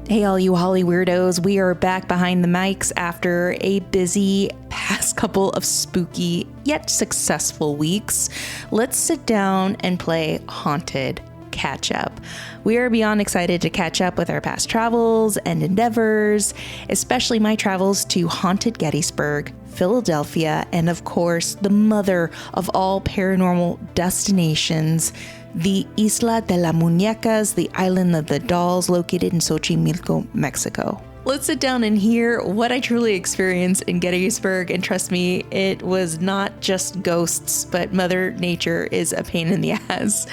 Hey, all you Holly weirdos. We are back behind the mics after a busy past couple of spooky yet successful weeks. Let's sit down and play Haunted Catch Up. We are beyond excited to catch up with our past travels and endeavors, especially my travels to haunted Gettysburg, Philadelphia, and of course, the mother of all paranormal destinations, the Isla de las Muñecas, the island of the dolls located in Xochimilco, Mexico. Let's sit down and hear what I truly experienced in Gettysburg. And trust me, it was not just ghosts, but Mother Nature is a pain in the ass.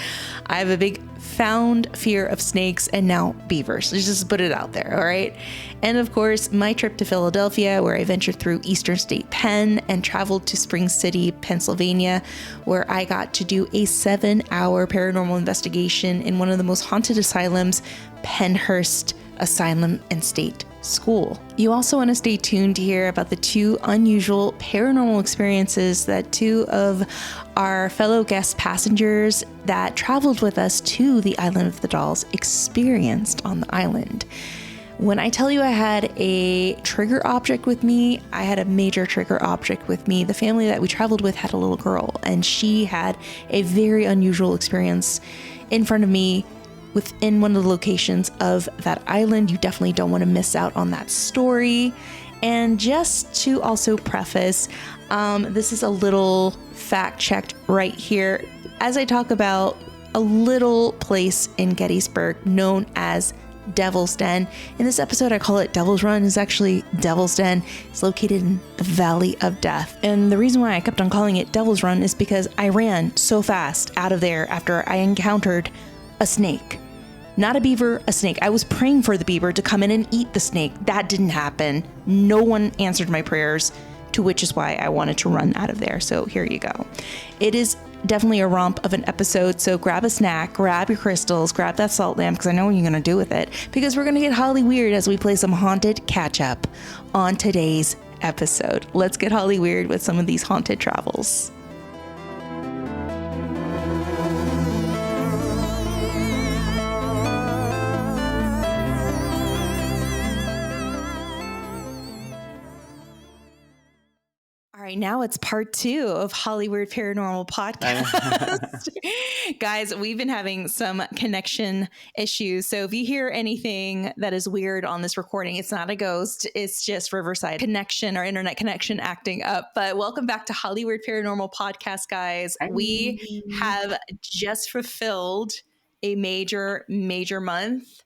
I have a big found fear of snakes and now beavers. Let's just put it out there, all right? And of course, my trip to Philadelphia, where I ventured through Eastern State Penn and traveled to Spring City, Pennsylvania, where I got to do a 7-hour paranormal investigation in one of the most haunted asylums, Pennhurst Asylum and State School. You also want to stay tuned to hear about the 2 unusual paranormal experiences that 2 of our fellow guest passengers that traveled with us to the Island of the Dolls experienced on the island. When I tell you I had a trigger object with me, I had a major trigger object with me. The family that we traveled with had a little girl, and she had a very unusual experience in front of me within one of the locations of that island. You definitely don't want to miss out on that story. And just to also preface, this is a little fact checked right here. As I talk about a little place in Gettysburg known as Devil's Den. In this episode, I call it Devil's Run. It's actually Devil's Den. It's located in the Valley of Death. And the reason why I kept on calling it Devil's Run is because I ran so fast out of there after I encountered a snake. Not a beaver, a snake. I was praying for the beaver to come in and eat the snake. That didn't happen. No one answered my prayers, to which is why I wanted to run out of there. So here you go. It is definitely a romp of an episode. So grab a snack, grab your crystals, grab that salt lamp, because I know what you're going to do with it, because we're going to get Hollyweird as we play some haunted catch up on today's episode. Let's get Hollyweird with some of these haunted travels. All right, now it's part 2 of Hollyweird Paranormal Podcast. Guys, we've been having some connection issues. So if you hear anything that is weird on this recording, it's not a ghost. It's just Riverside connection or internet connection acting up. But welcome back to Hollyweird Paranormal Podcast, guys. We have just fulfilled a major month.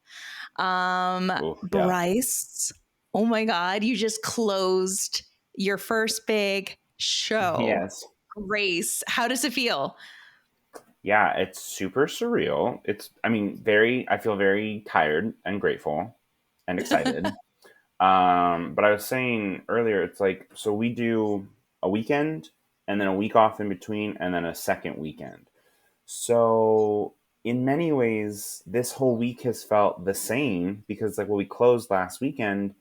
Bryce, oh my God, you just closed your first big show. Yes. Grace, how does it feel? Yeah, it's super surreal. I feel very tired and grateful and excited. But I was saying earlier, it's like, so we do a weekend and then a week off in between and then a second weekend. So in many ways, this whole week has felt the same because we closed last weekend,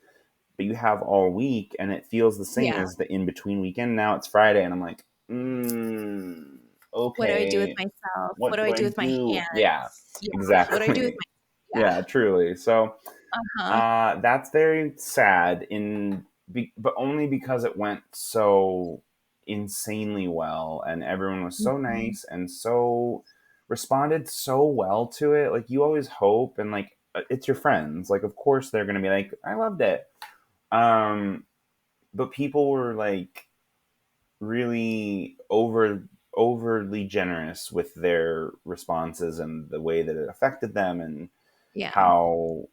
but you have all week and it feels the same as the in-between weekend. Now it's Friday and I'm like, okay. What do I do with myself? What do I do with my hands? Yeah, exactly. What do I do with my... Yeah, truly. So that's very sad but only because it went so insanely well and everyone was so nice and so responded so well to it. Like, you always hope, and it's your friends. Like, of course they're going to be like, I loved it. But people were really overly generous with their responses and the way that it affected them, and how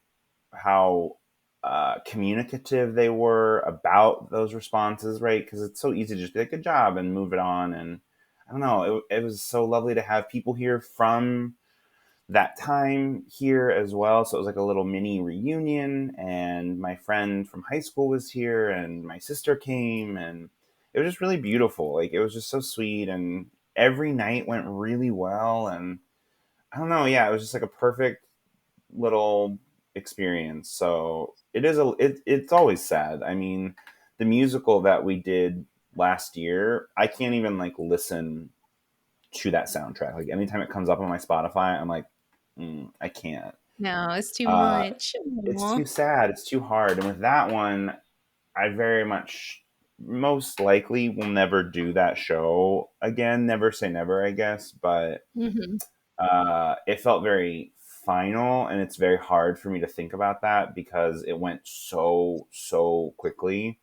communicative they were about those responses, right? Because it's so easy to just be like, good job, and move it on. And I don't know, it was so lovely to have people here from that time here as well. So it was like a little mini reunion, and my friend from high school was here and my sister came, and it was just really beautiful. It was just so sweet, and every night went really well. And I don't know, it was just a perfect little experience. So it's always sad. I mean, the musical that we did last year, I can't even listen to that soundtrack. Anytime it comes up on my Spotify, I'm like, I can't. No, it's too Uh, much. it's Aw. too sad. It's too hard. And with that one, I very much, most likely, will never do that show again. Never say never, I guess. But Mhm. it felt very final, and it's very hard for me to think about that because it went so quickly.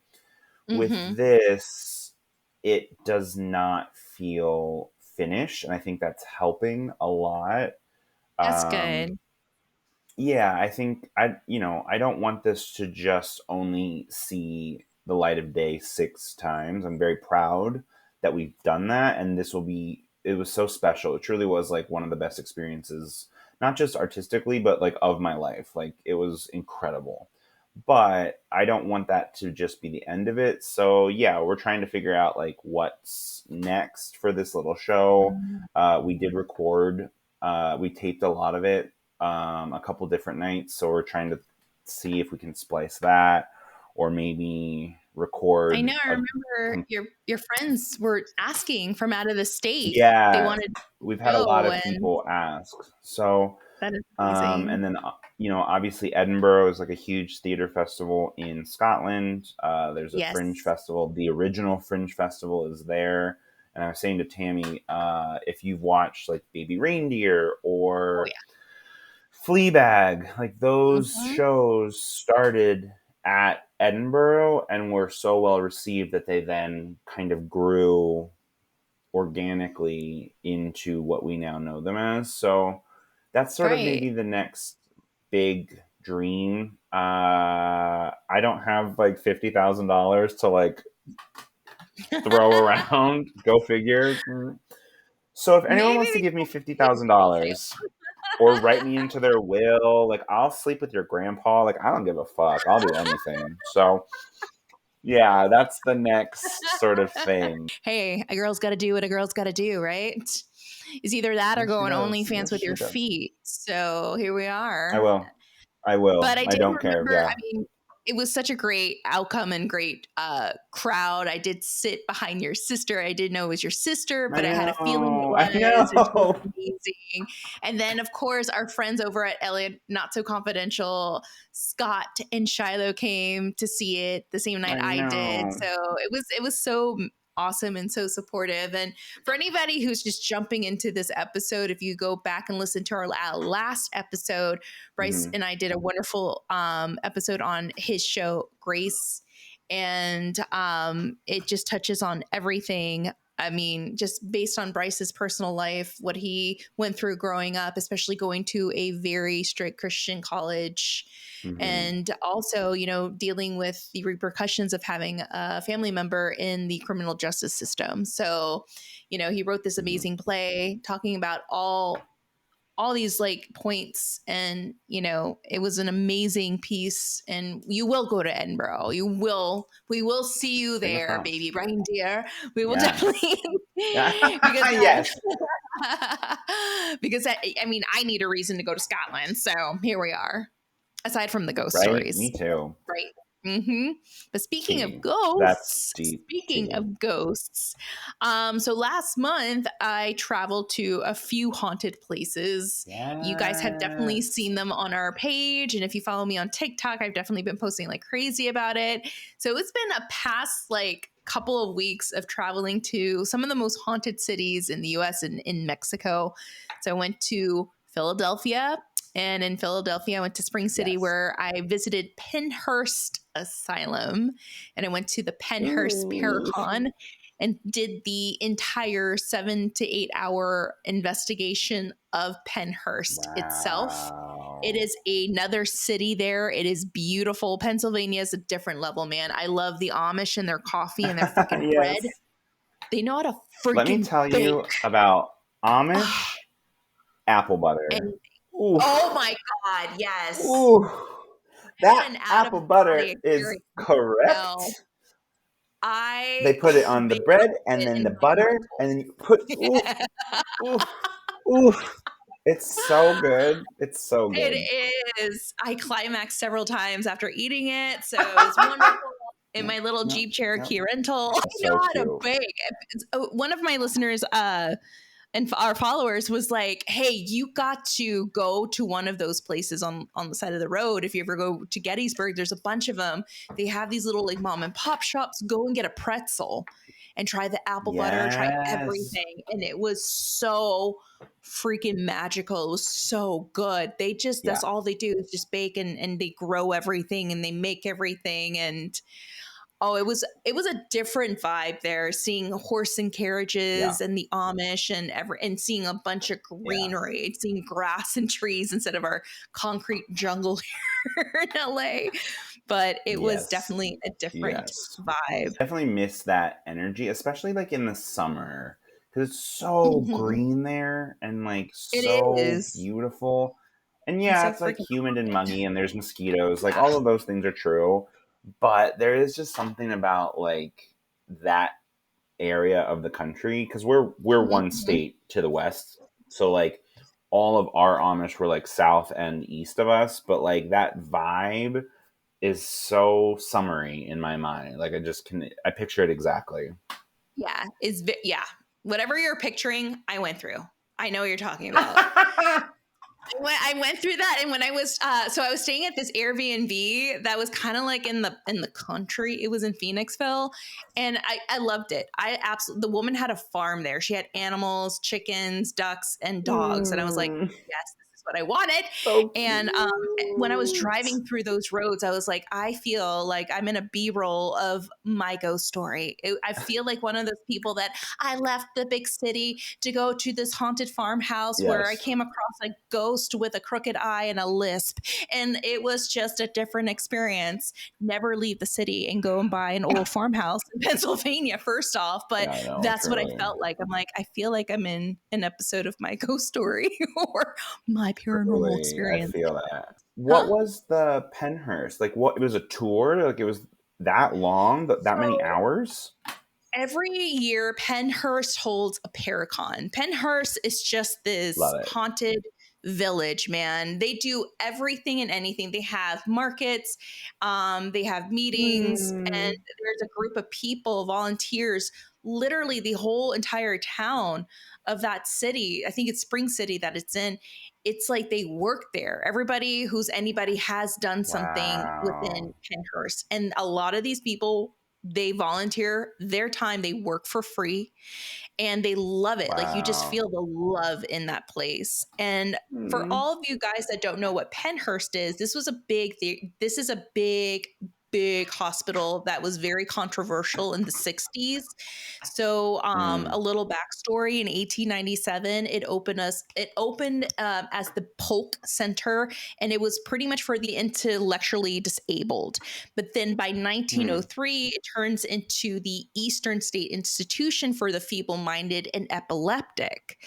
With Mhm. this, it does not feel finished, and I think that's helping a lot. That's Um, good. yeah, I think I don't want this to just only see the light of day 6 times. I'm very proud that we've done that, and it was so special. It truly was like one of the best experiences, not just artistically, but like of my life. Like it was incredible. But I don't want that to just be the end of it. So yeah, we're trying to figure out like what's next for this little show. We did record, we taped a lot of it, a couple different nights. So we're trying to see if we can splice that, or maybe I know. record I a. remember your friends were asking from out of the state. They Yeah, wanted we've to had a lot go, of and people ask. So, that is amazing. and then obviously Edinburgh is like a huge theater festival in Scotland. There's a Fringe Yes. festival. The original Fringe festival is there. And I was saying to Tammie, if you've watched like Baby Reindeer Oh or Fleabag, like yeah. those shows started at Edinburgh and were so well received that they then kind of grew organically into what we now know them as. So that's sort of Right. maybe the next big dream. I don't have like $50,000 to like throw around. Go figure. So if anyone Maybe wants to we give me can fifty make thousand it for you. dollars or write me into their will, like I'll sleep with your grandpa. Like I don't give a fuck. I'll do anything. So yeah, that's the next sort of thing. Hey, a girl's got to do what a girl's got to do, right? It's either that or Yes, go she on does. OnlyFans Yes, with she your does. feet. So here we I are. will. I But will. I I did don't care. remember, I Yeah. mean, it was such a great outcome and great crowd. I did sit behind your sister. I didn't know it was your sister, I but I had a feeling it know. I was, which was know. amazing. And then, of course, our friends over at Elliot Not So Confidential, Scott and Shiloh came to see it the same night I I did. know. So it was so awesome and so supportive. And for anybody who's just jumping into this episode, if you go back and listen to our last episode, Bryce Hmm. and I did a wonderful episode on his show, Grace. And it just touches on everything. I mean, just based on Bryce's personal life, what he went through growing up, especially going to a very strict Christian college. Hmm. And also, dealing with the repercussions of having a family member in the criminal justice system. So, he wrote this Hmm. amazing play talking about all these like points, and it was an amazing piece. And you will go to Edinburgh, we will see you Fingers there, crossed. baby reindeer. We will Yes. definitely because Yes. because I mean, I need a reason to go to Scotland, so here we are, aside from the ghost Right? Me stories, too. right? Hmm. But speaking of Tea. That's ghosts, deep tea. so last month I traveled to a few haunted places. You guys have definitely Yes. seen them on our page, and if you follow me on TikTok, I've definitely been posting like crazy about it. So it's been a past like couple of weeks of traveling to some of the most haunted cities in the US and in Mexico. So I went to Philadelphia, and in Philadelphia, I went to Spring City Yes. where I visited Pennhurst Asylum, and I went to the Pennhurst Ooh. Paracon and did the entire 7 to 8 hour investigation of Pennhurst itself. It Wow. is another city there. It is beautiful. Pennsylvania is a different level, man. I love the Amish and their coffee and their freaking bread. Yes. They know how to Let me freaking tell bake. you about Oh, Amish apple butter. and oh Oof. my God, yes. Ooh. I had That an out of apple butter body is experience. No, correct. They I put it on the they cooked bread and it then in the my butter and then you put oof, household. oof, oof. It's so good. It's so good. It is. I climaxed several times after eating it, so it was wonderful. In Yep, my little yep, Jeep yep. Cherokee rental, I That's know so how to cute. bake. One of my listeners and our followers was like, hey, you got to go to one of those places on the side of the road. If you ever go to Gettysburg, there's a bunch of them. They have these little like mom and pop shops. Go and get a pretzel and try the apple butter, try Yes. everything. And it was so freaking magical. It was so good. They just, Yeah. that's all they do is just bake and they grow everything and they make everything. And oh, it was a different vibe there, seeing horse and Yeah. carriages and the Amish and seeing a bunch of Yeah. greenery, seeing grass and trees instead of our concrete jungle here in LA. But it was Yes. definitely a different Yes. vibe. Definitely miss that energy, especially like in the summer, because it's so Mhm. green there and like It so is. beautiful. And And yeah, so it's like freaking humid and haunted. muggy and there's mosquitoes. Like Yeah. all of those things are true. But there is just something about like that area of the country because we're one Mhm. state to the west. So like all of our Amish were like south and east of us, but like that vibe is so summery in my mind. Like I picture it exactly. Yeah. Yeah. Whatever you're picturing, I went through. I know what you're talking about. I went through that, and when I was so I was staying at this Airbnb that was kind of like in the country. It was in Phoenixville, and I loved it. I absolutely the woman had a farm there. She had animals, chickens, ducks, and dogs, and I was like, Mm, yes, this is what I wanted. so And when I was cute. driving through those roads, I was like, I feel like I'm in a B-roll of my ghost story. I feel like one of those people that I left the big city to go to this haunted farmhouse where I Yes. came across a ghost with a crooked eye and a lisp. And it was just a different experience. Never leave the city and go and buy an old farmhouse in Pennsylvania, first off. But Yeah, I know, that's what I truly. felt like. I'm like, I feel like I'm in an episode of my ghost story or my paranormal Truly, I experience. feel that. Huh? What was the Pennhurst? Like what it was a tour? Like it was that long, that many So hours? every year, Pennhurst holds a Paracon. Pennhurst is just this Love it. haunted village, man. They do everything and anything. They have markets, they have meetings, and Mm, there's a group of people, volunteers, literally the whole entire town of that city. I think it's Spring City that it's in. It's like they work there. Everybody who's anybody has done something wow. within Pennhurst. And a lot of these people they volunteer their time, they work for free, and they love it. Like you just Wow. feel the love in that place. And for Mm, all of you guys that don't know what Pennhurst is, this is a big hospital that was very controversial in the 60s. So a mm, little backstory: in 1897 it opened as the Polk Center, and it was pretty much for the intellectually disabled. But then by mm, 1903, it turns into the Eastern State Institution for the Feeble-Minded and Epileptic.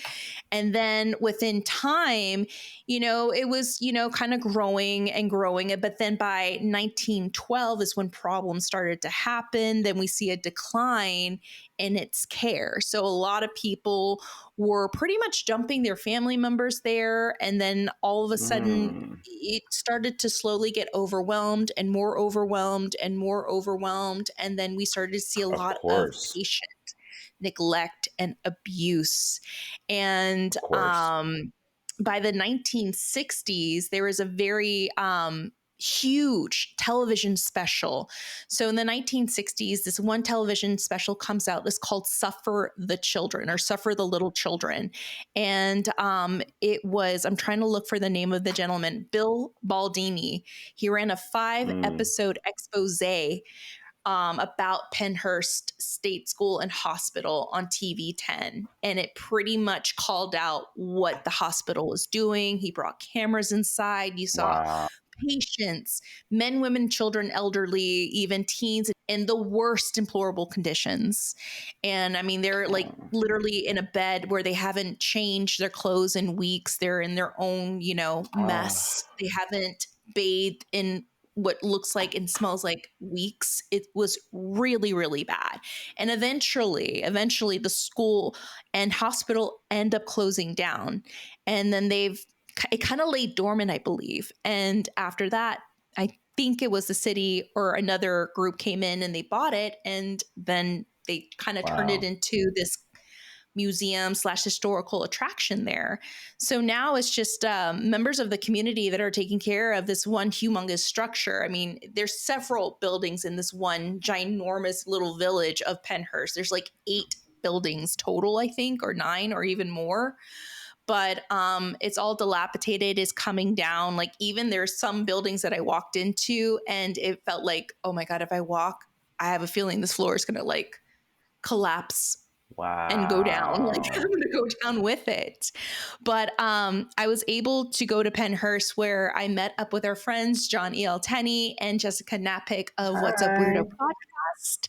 And then within time, it was, kind of growing and growing. But then by 1912 is when problems started to happen. Then we see a decline in its care. So a lot of people were pretty much dumping their family members there. And then all of a sudden, mm. it started to slowly get overwhelmed and more overwhelmed and more overwhelmed. And then we started to see a Of lot of course. patient neglect and abuse. And Of course. by the 1960s, there was a very huge television special. So in the 1960s, this one television special comes out. It's called Suffer the Children or Suffer the Little Children. And it was, I'm trying to look for the name of the gentleman, Bill Baldini. He ran a 5 Mm, episode expose about Pennhurst State School and Hospital on TV 10. And it pretty much called out what the hospital was doing. He brought cameras inside. You saw wow. patients, men, women, children, elderly, even teens, in the worst deplorable conditions. And I mean, they're like literally in a bed where they haven't changed their clothes in weeks. They're in their own, Oh, mess. They haven't bathed in what looks like and smells like weeks. It was really, really bad. And eventually the school and hospital end up closing down. And then it kind of lay dormant, I believe. And after that, I think it was the city or another group came in and they bought it. And then they kind of turned it wow. into this museum slash historical attraction there. So now it's just members of the community that are taking care of this one humongous structure. I mean, there's several buildings in this one ginormous little village of Pennhurst. There's like 8 buildings total, I think, or 9 or even more. But it's all dilapidated, is coming down. Like, even there's some buildings that I walked into and it felt like, oh my God, if I walk, I have a feeling this floor is going to like collapse and go down. Like, I'm Wow. going to go down with it. But I was able to go to Pennhurst, where I met up with our friends, John E.L. Tenney and Jessica Napick of What's Up Weirdo Hi. podcast.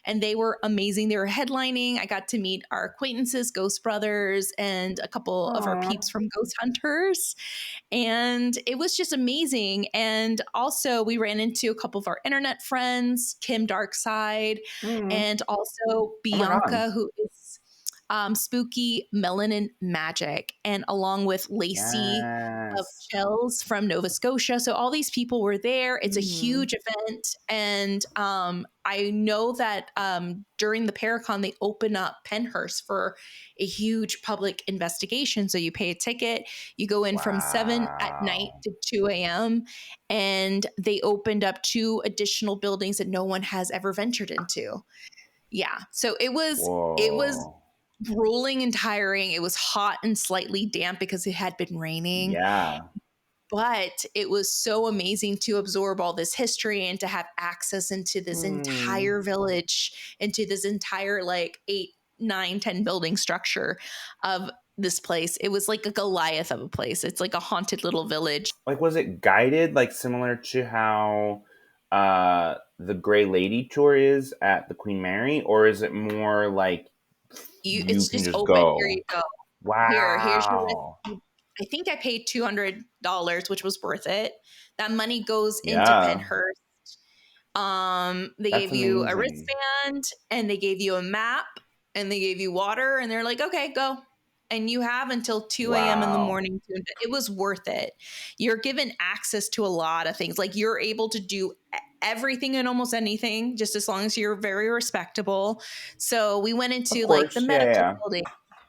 And they were amazing. They were headlining. I got to meet our acquaintances, Ghost Brothers, and a couple of our Aw. peeps from Ghost Hunters. And it was just amazing. And also, we ran into a couple of our internet friends, Kim Darkside, Mm. and also Oh my God. Bianca, who is Spooky Melanin Magic, and along with Lacey of Yes. Shells from Nova Scotia. So all these people were there. It's a Mm. huge event. And I know that during the Paracon, they open up Pennhurst for a huge public investigation. So you pay a ticket, you go in from 7 at night Wow. to 2 a.m. And they opened up 2 additional buildings that no one has ever ventured into. Yeah. So it was Whoa. grueling and tiring. It was hot and slightly damp because it had been raining, Yeah. but it was so amazing to absorb all this history and to have access into this Mm. entire village, into this entire like 8, 9, 10 building structure of this place. It was like a Goliath of a place. It's like a haunted little village. Like, was it guided, like similar to how the Grey Lady tour is at the Queen Mary, or is it more like you It's can just just open. Here you go? go. Here's your Wow. I think I paid $200, which was worth it. That money goes into Yeah. Pennhurst. They That's gave you a amazing. wristband and they gave you a map and they gave you water and they're like, okay, go. And you have until 2 a.m. in the Wow. morning. It was worth it. You're given access to a lot of things. Like, you're able to do everything and almost anything, just as long as you're very respectable. So we went Of into like the course. Yeah, medical yeah. building.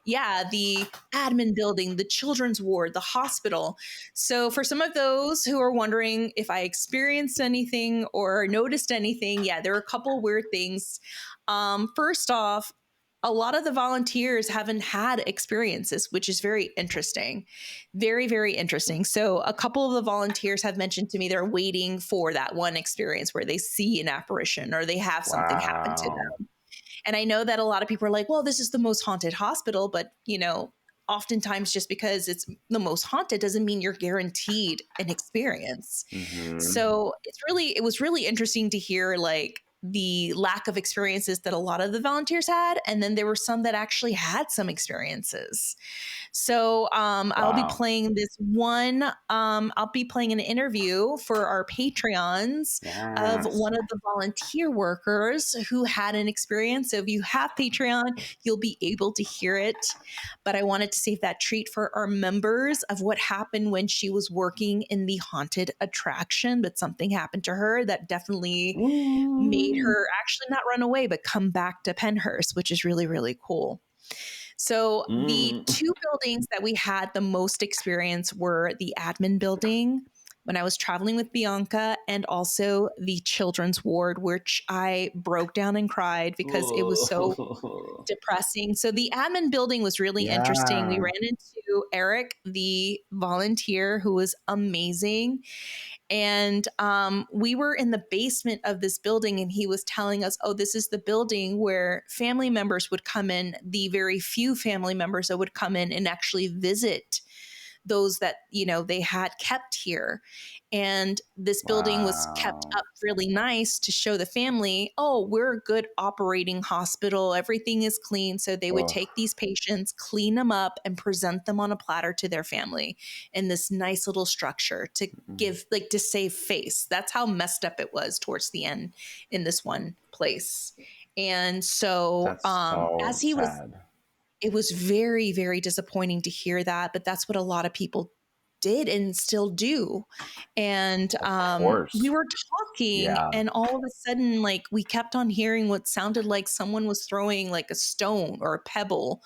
Yeah, the admin building, the children's ward, the hospital. So, for some of those who are wondering if I experienced anything or noticed anything, yeah, there are a couple weird things. First off, a lot of the volunteers haven't had experiences, which is very interesting. Very, very interesting. So, a couple of the volunteers have mentioned to me they're waiting for that one experience where they see an apparition or they have something happen to Wow. them. And I know that a lot of people are like, well, this is the most haunted hospital, but oftentimes just because it's the most haunted doesn't mean you're guaranteed an experience. Mm-hmm. So it was really interesting to hear like the lack of experiences that a lot of the volunteers had. And then there were some that actually had some experiences. So I'll be Wow. playing this one. I'll be playing an interview for our Patreons of Yes. one of the volunteer workers who had an experience. So if you have Patreon, you'll be able to hear it. But I wanted to save that treat for our members of what happened when she was working in the haunted attraction. But something happened to her that definitely made Ooh. her actually not run away, but come back to Pennhurst, which is really, really cool. So the Mm. 2 buildings that we had the most experience were the admin building when I was traveling with Bianca, and also the children's ward, which I broke down and cried because it was so depressing. So the admin building was really interesting. We Yeah. ran into Eric, the volunteer, who was amazing. And we were in the basement of this building, and he was telling us, oh, this is the building where family members would come in, the very few family members that would come in and actually visit those that they had kept here. And this building was kept Wow. up really nice to show the family, oh, we're a good operating hospital, everything is clean. So they would Oh. take these patients, clean them up, and present them on a platter to their family in this nice little structure to give, like, to save face. That's how messed up it was towards the end in this one place. And so That's so as he was sad. it was very, very disappointing to hear that, but that's what a lot of people did and still do. And Of we course. were talking, Yeah. and all of a sudden, like, we kept on hearing what sounded like someone was throwing like a stone or a pebble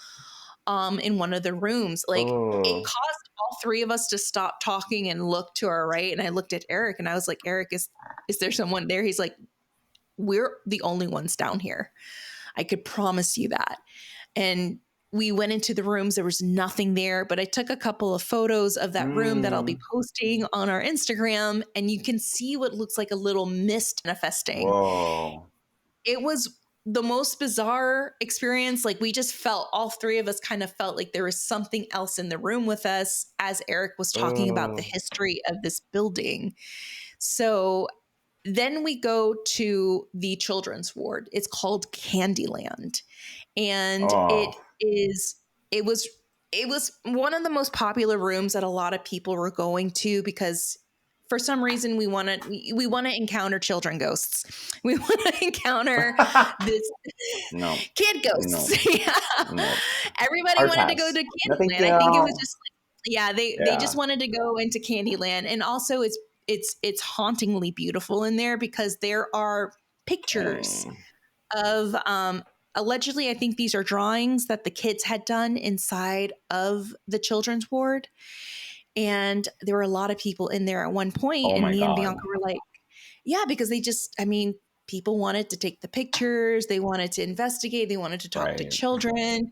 in one of the rooms. Like it Oh. caused all three of us to stop talking and look to our right. And I looked at Eric and I was like, Eric, is there someone there? He's like, we're the only ones down here. I could promise you that. And we went into the rooms. There was nothing there, but I took a couple of photos of that room that I'll be posting on our Instagram, and you can see what looks like a little mist manifesting. Whoa. It was the most bizarre experience. Like we just felt, all three of us kind of felt like there was something else in the room with us as Eric was talking about the history of this building. So then we go to the children's ward. It's called Candyland. And Oh. it was one of the most popular rooms that a lot of people were going to because for some reason we want to encounter children ghosts. We want to encounter this No. kid ghosts. No. Yeah. No. Everybody Hard wanted to pass. go to No, thank Candyland. you. I think it was just they Yeah. just wanted to go into Candyland. And also it's hauntingly beautiful in there because there are pictures of allegedly, I think these are drawings that the kids had done inside of the children's ward. And there were a lot of people in there at one point, Oh and my me and God. Bianca were like, yeah, because people wanted to take the pictures, they wanted to investigate, they wanted to talk to Right. children.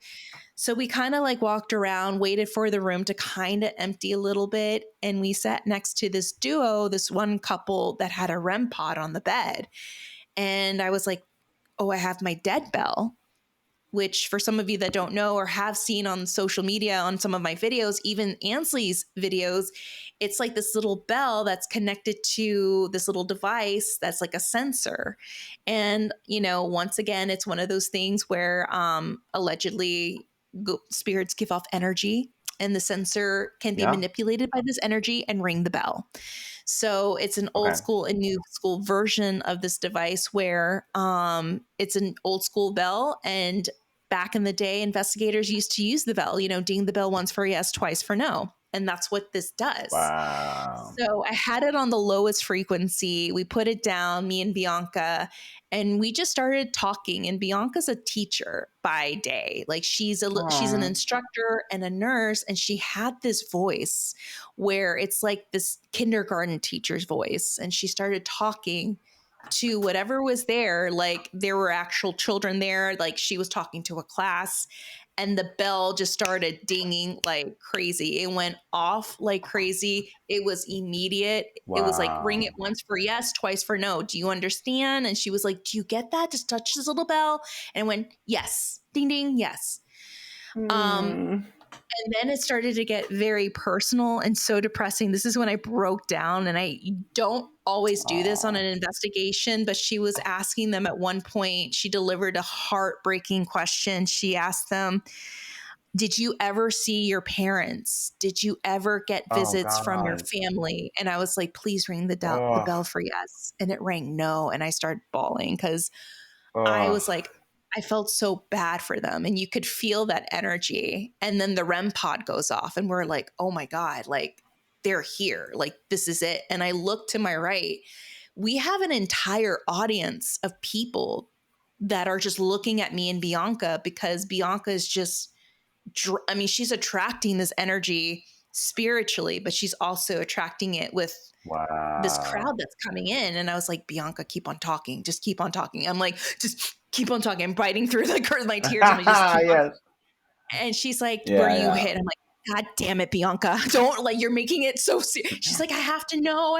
So we kind of like walked around, waited for the room to kind of empty a little bit. And we sat next to this duo, this one couple that had a REM pod on the bed. And I was like, oh, I have my dead bell, which for some of you that don't know or have seen on social media on some of my videos, even Ansley's videos, it's like this little bell that's connected to this little device that's like a sensor. And, once again, it's one of those things where allegedly spirits give off energy and the sensor can be Yeah. manipulated by this energy and ring the bell. So it's an old Okay. school and new school version of this device where it's an old school bell. And back in the day, investigators used to use the bell, ding the bell once for yes, twice for no. And that's what this does. Wow. So I had it on the lowest frequency. We put it down, me and Bianca, and we just started talking. And Bianca's a teacher by day. Like she's an instructor and a nurse, and she had this voice where it's like this kindergarten teacher's voice. And she started talking to whatever was there. Like there were actual children there. Like she was talking to a class. And the bell just started dinging like crazy. It went off like crazy. It was immediate. Wow. It was like, ring it once for yes, twice for no. Do you understand? And she was like, do you get that? Just touch this little bell. And it went, yes, ding, ding, yes. And then it started to get very personal and so depressing. This is when I broke down, and I don't always do this on an investigation, but she was asking them at one point, she delivered a heartbreaking question. She asked them, did you ever see your parents? Did you ever get visits from your family? And I was like, please ring the bell for yes. And it rang no. And I started bawling because I was like, I felt so bad for them, and you could feel that energy. And then the REM pod goes off and we're like, oh my God, like they're here. Like this is it. And I look to my right. We have an entire audience of people that are just looking at me and Bianca because Bianca is just, she's attracting this energy spiritually, but she's also attracting it with this crowd that's coming in. And I was like, Bianca, keep on talking. Just keep on talking. I'm like, just keep on talking. I'm biting through my tears. I'm like, just keep on. And she's like, were you hit? I'm like, God damn it, Bianca. Don't, like, you're making it so serious. She's like, I have to know.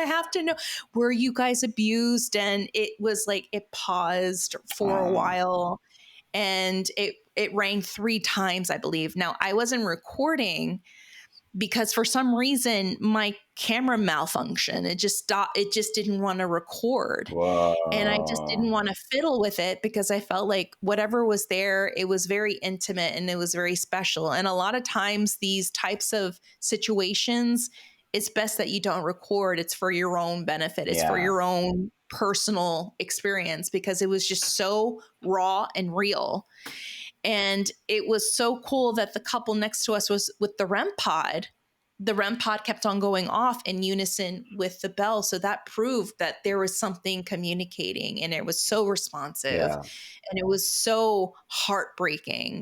Were you guys abused? And it was like, it paused for a while, and it rang 3 times, I believe. Now, I wasn't recording because for some reason my camera malfunctioned. It just stopped. It just didn't want to record. Whoa. And I just didn't want to fiddle with it because I felt like whatever was there, it was very intimate and it was very special. And a lot of times these types of situations, it's best that you don't record. It's for your own benefit. It's for your own personal experience because it was just so raw and real. And it was so cool that the couple next to us was with the REM pod. the REM pod kept on going off in unison with the bell. So that proved that there was something communicating, and it was so responsive Yeah. and it was so heartbreaking,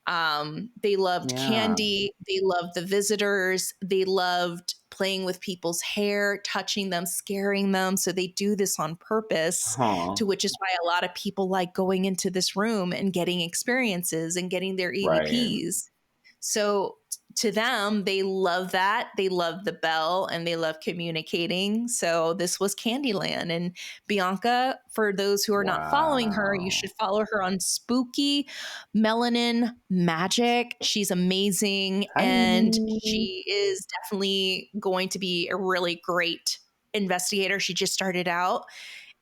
they loved Yeah. candy. They loved the visitors. They loved playing with people's hair, touching them, scaring them. So they do this on purpose, Huh. to which is why a lot of people like going into this room and getting experiences and getting their Right. EVPs. So to them, they love that. They love the bell and they love communicating. So this was Candyland. And Bianca, for those who are not following her, you Wow. should follow her on Spooky Melanin Magic. She's amazing. And Hi. she is definitely going to be a really great investigator. She just started out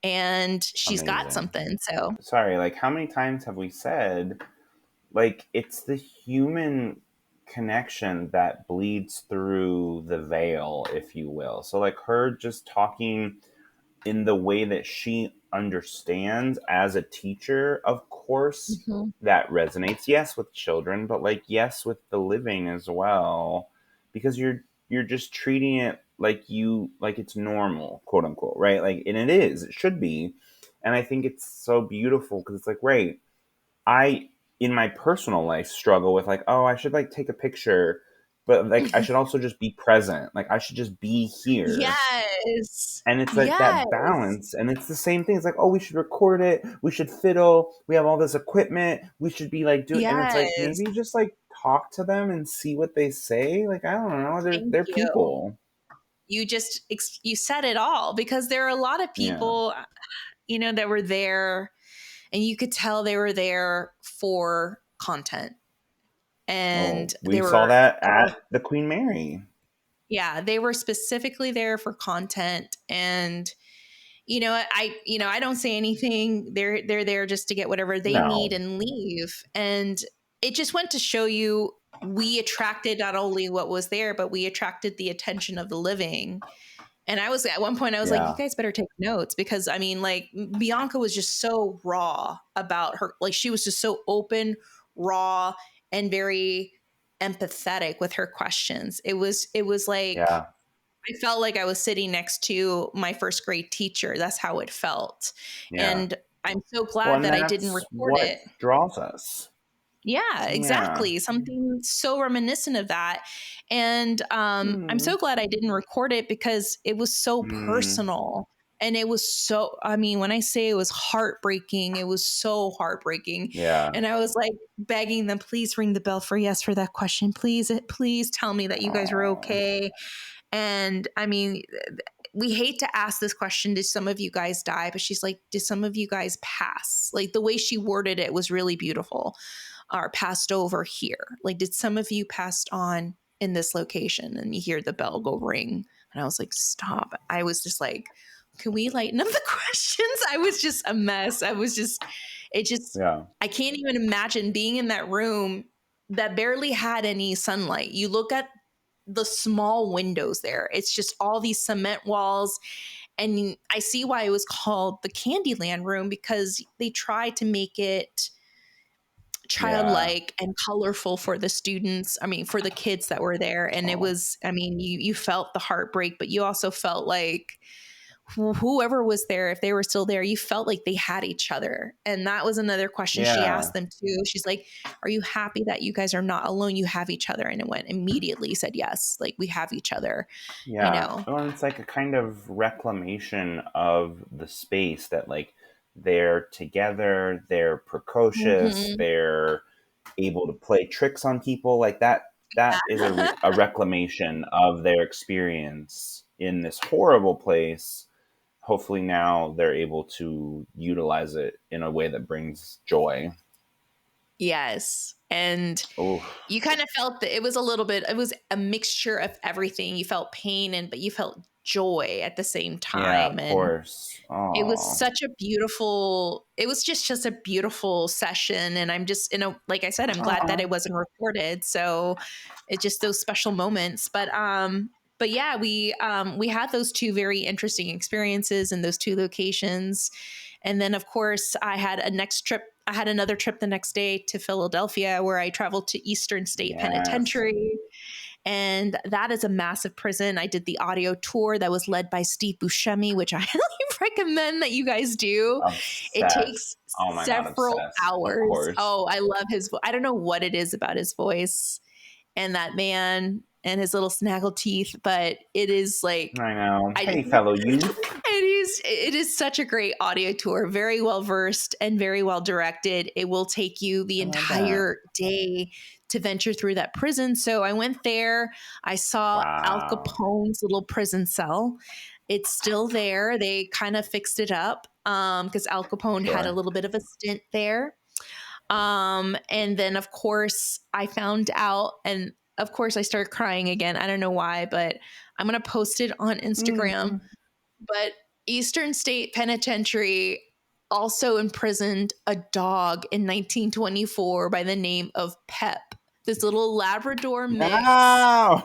and she's got Amazing. something. So, Sorry, like how many times have we said like it's the human connection that bleeds through the veil, if you will. So like her just talking in the way that she understands as a teacher, of course, mhm. that resonates, yes, with children, but like yes, with the living as well, because you're just treating it like it's normal, quote unquote, right? Like, and it should be. And I think it's so beautiful because it's like, right, I in my personal life struggle with like, oh, I should like take a picture, but like I should also just be present. Like I should just be here. Yes. And it's like Yes. that balance. And it's the same thing. It's like, oh, we should record it. We should fiddle. We have all this equipment. We should be like doing, and it's like Yes. maybe just like talk to them and see what they say. Like, I don't know. Thank They're you. people. You just you said it all, because there are a lot of Yeah. people, that were there, and you could tell they were there for content, and Oh, we saw that at the Queen Mary. yeah, they were specifically there for content. And I don't say anything. They're there just to get whatever they need No. and leave. And it just went to show you, we attracted not only what was there, but we attracted the attention of the living. And at one point I was like, you Yeah. guys better take notes, because I mean, like, Bianca was just so raw about her. Like, she was just so open, raw, and very empathetic with her questions. It was like, Yeah. I felt like I was sitting next to my first grade teacher. That's how it felt. Yeah. And I'm so Well, glad and that I didn't that's record what it. draws us. Yeah, Yeah. exactly. Something so reminiscent of that. And I'm Mm. so glad I didn't record it, because it was so Mm. personal. And it was so, I mean, when I say it was heartbreaking, it was so heartbreaking. Yeah. And I was like begging them, please ring the bell for yes for that question. Please tell me that you guys are Aw. okay. And I mean, we hate to ask this question, did some of you guys die? But she's like, did some of you guys pass? Like, the way she worded it was really beautiful. Or passed over here. Like, did some of you passed on in this location? And you hear the bell go ring. And I was like, stop. I was just like, can we lighten up the questions? I was just a mess. Yeah. I can't even imagine being in that room that barely had any sunlight. You look at the small windows there. It's just all these cement walls. And I see why it was called the Candyland room, because they tried to make it Yeah. childlike and colorful for the students. I mean, for the kids that were there. And it Oh. was, I mean, you felt the heartbreak, but you also felt like whoever was there, if they were still there, you felt like they had each other. And that was another question she Yeah. asked them too. She's like, are you happy that you guys are not alone? You have each other. And it went immediately said, yes, like, we have each other, you Yeah. know? Well, it's like a kind of reclamation of the space that like they're together, they're precocious, Mm-hmm. they're able to play tricks on people like that. That is a reclamation of their experience in this horrible place. Hopefully now they're able to utilize it in a way that brings joy. Yes. And Oh, you kind of felt that it was a mixture of everything. You felt pain, but you felt joy at the same yeah, time. of And course. it was Oh, such a beautiful, it was just a beautiful session. And I'm just, like I said, I'm glad that oh, it wasn't recorded. So it's just those special moments. But yeah, we had those two very interesting experiences in those two locations. And then of course I had another trip the next day to Philadelphia, where I traveled to Eastern State yes. Penitentiary. And that is a massive prison. I did the audio tour that was led by Steve Buscemi, which I highly recommend that you guys do. It takes Obsessed. Oh my God, several obsessed. Of hours. course. Oh, I love his voice. I don't know what it is about his voice and that man and his little snaggle teeth, but it is like, I know. I just, Hey, fellow youth. it is such a great audio tour, very well versed and very well directed. It will take you the I love that. entire day to venture through that prison. So I went there. I saw Al Wow. Capone's little prison cell. It's still there. They kind of fixed it up because Al Capone had a Sure. little bit of a stint there. And then of course I found out, and of course I started crying again. I don't know why, but I'm going to post it on Instagram. But Eastern State Penitentiary also imprisoned a dog in 1924 by the name of Pep, this little Labrador mix. No,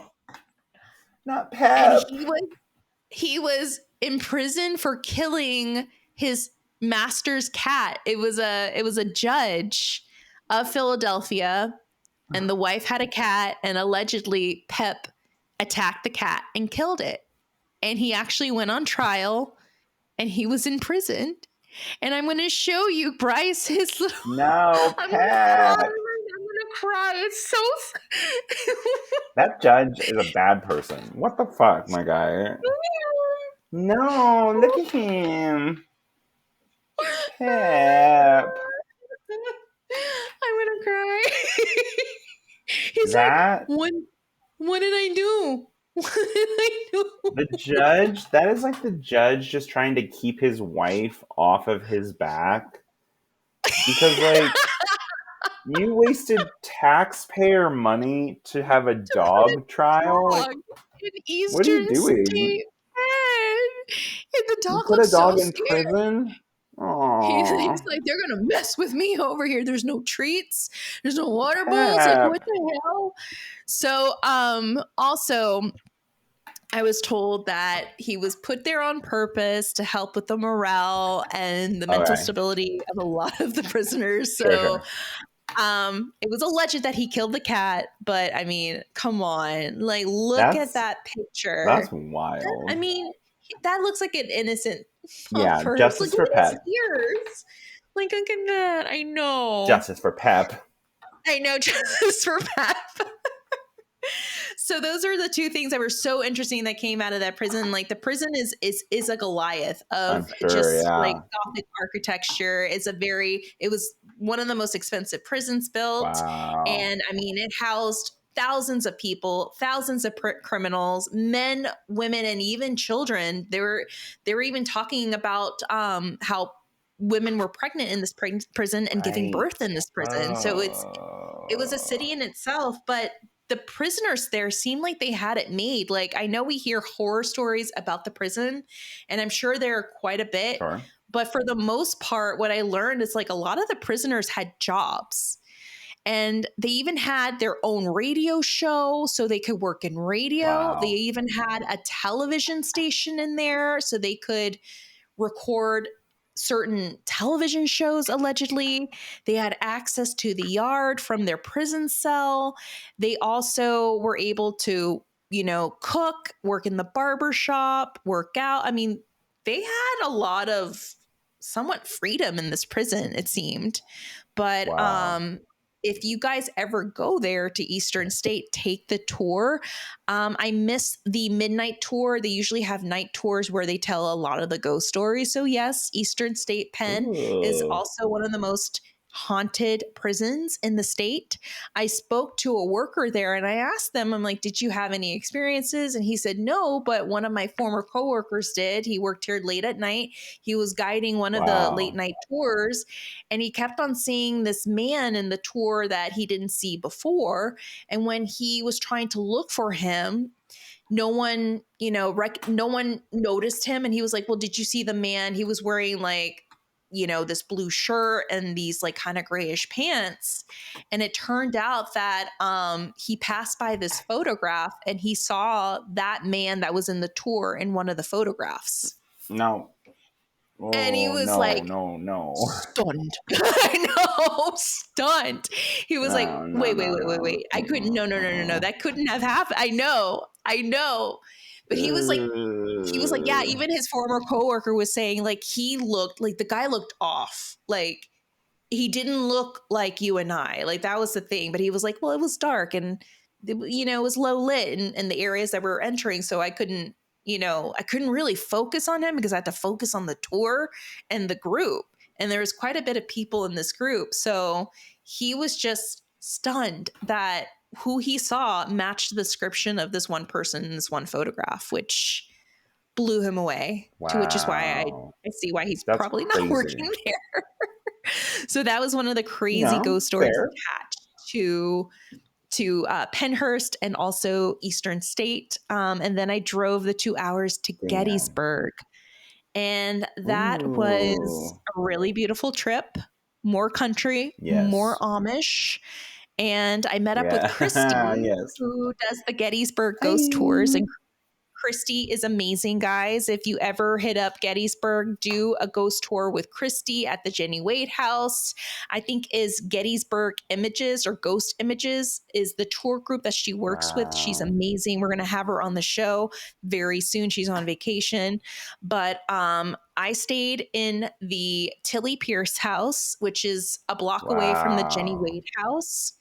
not And Pep. he was imprisoned for killing his master's cat. It was a judge of Philadelphia, and the wife had a cat, and allegedly Pep attacked the cat and killed it. And he actually went on trial and he was imprisoned. And I'm going to show you, Bryce, his little. No, I'm going to cry. Pep. I'm going to cry. It's so. That judge is a bad person. What the fuck, my guy? No, look at him. Pep. I'm going to cry. He's That like, what did I do? What did I do? the judge, that is like the judge just trying to keep his wife off of his back. Because like you wasted taxpayer money to have a dog trial. Like, Dog in what are you Eastern doing? State. And the You dog put a looks so dog in scared. prison? He's Aww. like, they're gonna mess with me over here. There's no treats. There's no water bowls. Like, Pep. what the hell? So, also, I was told that he was put there on purpose to help with the morale and the mental Okay. stability of a lot of the prisoners. Sure, So, sure. it was alleged that he killed the cat, but I mean, come on, like, look at that picture. That's wild. I mean, that looks like an innocent Yeah, purse. justice Like, for look at his Pep. ears. Like, look at that. I know. Justice for Pep. I know, justice for Pep. So those are the two things that were so interesting that came out of that prison. Like, the prison is a Goliath I'm of sure, just yeah. like Gothic architecture. It was one of the most expensive prisons built. Wow. And I mean, it housed thousands of people, thousands of criminals, men, women, and even children. They were even talking about how women were pregnant in this prison and giving birth in this prison. So it was a city in itself, but the prisoners there seemed like they had it made. Like, I know we hear horror stories about the prison, and I'm sure there are quite a bit. Sure. But for the most part, what I learned is like a lot of the prisoners had jobs. And they even had their own radio show so they could work in radio. Wow. They even had a television station in there so they could record certain television shows, allegedly. They had access to the yard from their prison cell. They also were able to, cook, work in the barber shop, work out. I mean, they had a lot of somewhat freedom in this prison, it seemed. But Wow. if you guys ever go there to Eastern State, take the tour. I miss the midnight tour. They usually have night tours where they tell a lot of the ghost stories. So yes, Eastern State Pen is Ooh. also one of the most haunted prisons in the state. I spoke to a worker there and I asked them, I'm like, did you have any experiences? And he said, no, but one of my former coworkers did. He worked here late at night. He was guiding one of the late Wow. night tours, and he kept on seeing this man in the tour that he didn't see before. And when he was trying to look for him, no one, no one noticed him. And he was like, well, did you see the man? He was wearing like, this blue shirt and these like kind of grayish pants. And it turned out that he passed by this photograph and he saw that man that was in the tour in one of the photographs. Now, And he Oh was no, like, no, no. stunned. I know, stunned. He was like, No, no, wait, wait, no, wait, wait, no. wait. I couldn't, no, no, no, no, no. That couldn't have happened. I know. But he was like, yeah, even his former coworker was saying like he looked like the guy looked off. Like he didn't look like you and I. Like that was the thing. But he was like, well, it was dark and it was low lit in the areas that we were entering. So I couldn't really focus on him because I had to focus on the tour and the group. And there was quite a bit of people in this group. So he was just stunned that who he saw matched the description of this one person in this one photograph, which blew him away. To which is why Wow. I see why he's That's probably not crazy. working there. So that was one of the crazy No, ghost stories fair. attached to Pennhurst and also Eastern State. And then I drove the 2 hours to Damn. Gettysburg. And that was Ooh. a really beautiful trip. More country, more Yes. Amish. And I met up with Yeah. Christy, Yes. who does the Gettysburg ghost tours. Hi. And Christy is amazing, guys. If you ever hit up Gettysburg, do a ghost tour with Christy at the Jenny Wade House. I think is Gettysburg Images or Ghost Images is the tour group that she works with. She's Wow. amazing. We're going to have her on the show very soon. She's on vacation. But I stayed in the Tilly Pierce house, which is a block away from the Jenny Wow. Wade House.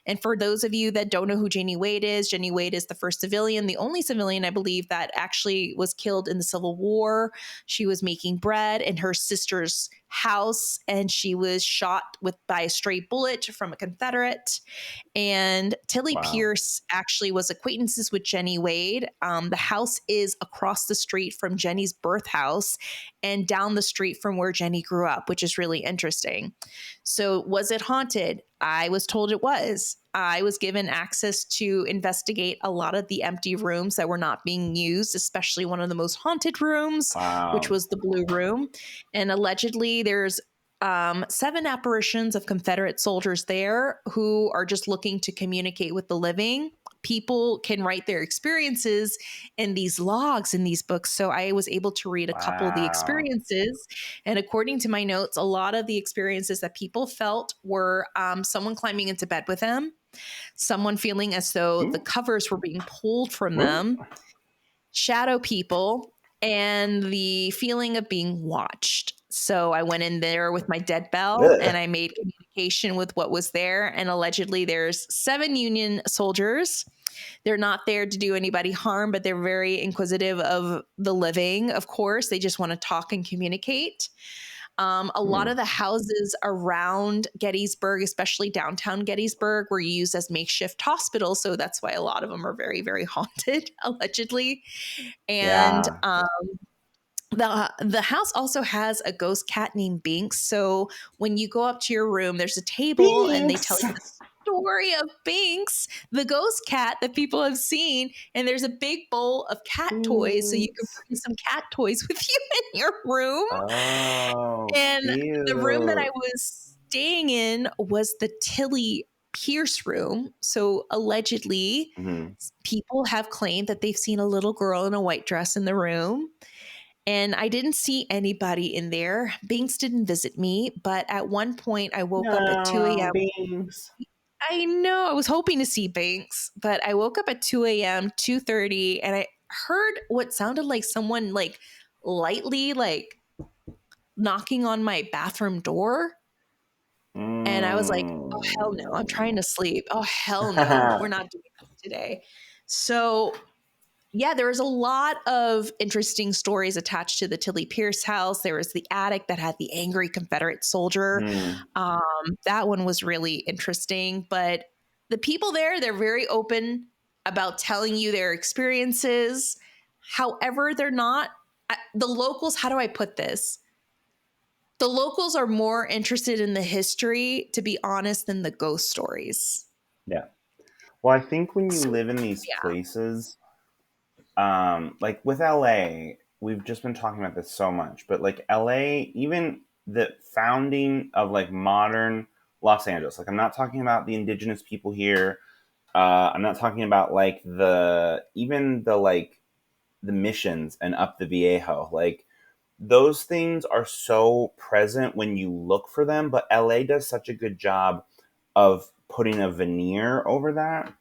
And for those of you that don't know who Jenny Wade is the first civilian, the only civilian, I believe, that actually was killed in the Civil War. She was making bread in her sister's house, and she was shot by a stray bullet from a Confederate. And Tilly Wow. Pierce actually was acquaintances with Jenny Wade. The house is across the street from Jenny's birth house and down the street from where Jenny grew up, which is really interesting. So, was it haunted? I was told it was. I was given access to investigate a lot of the empty rooms that were not being used, especially one of the most haunted rooms, which Wow. was the Blue Room. And allegedly, there's 7 apparitions of Confederate soldiers there who are just looking to communicate with the living. People can write their experiences in these logs in these books. So I was able to read a couple of the Wow. experiences. And according to my notes, a lot of the experiences that people felt were someone climbing into bed with them, someone feeling as though the Ooh. covers were being pulled from Ooh. them, shadow people, and the feeling of being watched. So I went in there with my dead bell Ugh. and I made communication with what was there. And allegedly, there's 7 Union soldiers. They're not there to do anybody harm, but they're very inquisitive of the living, of course. They just want to talk and communicate. A lot Hmm. of the houses around Gettysburg, especially downtown Gettysburg, were used as makeshift hospitals. So that's why a lot of them are very, very haunted, allegedly. And Yeah. the house also has a ghost cat named Binks. So when you go up to your room, there's a table and they tell Thanks. you the story of Binks, the ghost cat that people have seen. And there's a big bowl of cat toys. So you can Thanks. bring some cat toys with you in your room. Oh, And the room that I cute. was staying in was the Tilly Pierce room. So allegedly, Hmm. people have claimed that they've seen a little girl in a white dress in the room. And I didn't see anybody in there. Binks didn't visit me, but at one point I woke up at 2 No, a.m. beans. I know I was hoping to see Binks, but I woke up at 2 a.m., 2:30, and I heard what sounded like someone like lightly like knocking on my bathroom door. And I was like, oh, hell no, I'm trying Mm. to sleep. Oh, hell no, we're not doing that today. So yeah, there was a lot of interesting stories attached to the Tilly Pierce house. There was the attic that had the angry Confederate soldier. Hmm. That one was really interesting. But the people there, they're very open about telling you their experiences. However, they're not the locals. How do I put this? The locals are more interested in the history, to be honest, than the ghost stories. Yeah. Well, I think when you So, live in these yeah. places, like with LA, we've just been talking about this so much, but like LA, even the founding of like modern Los Angeles, like I'm not talking about the indigenous people here. I'm not talking about like even the like the missions and up the Viejo, like those things are so present when you look for them, but LA does such a good job of putting a veneer over that.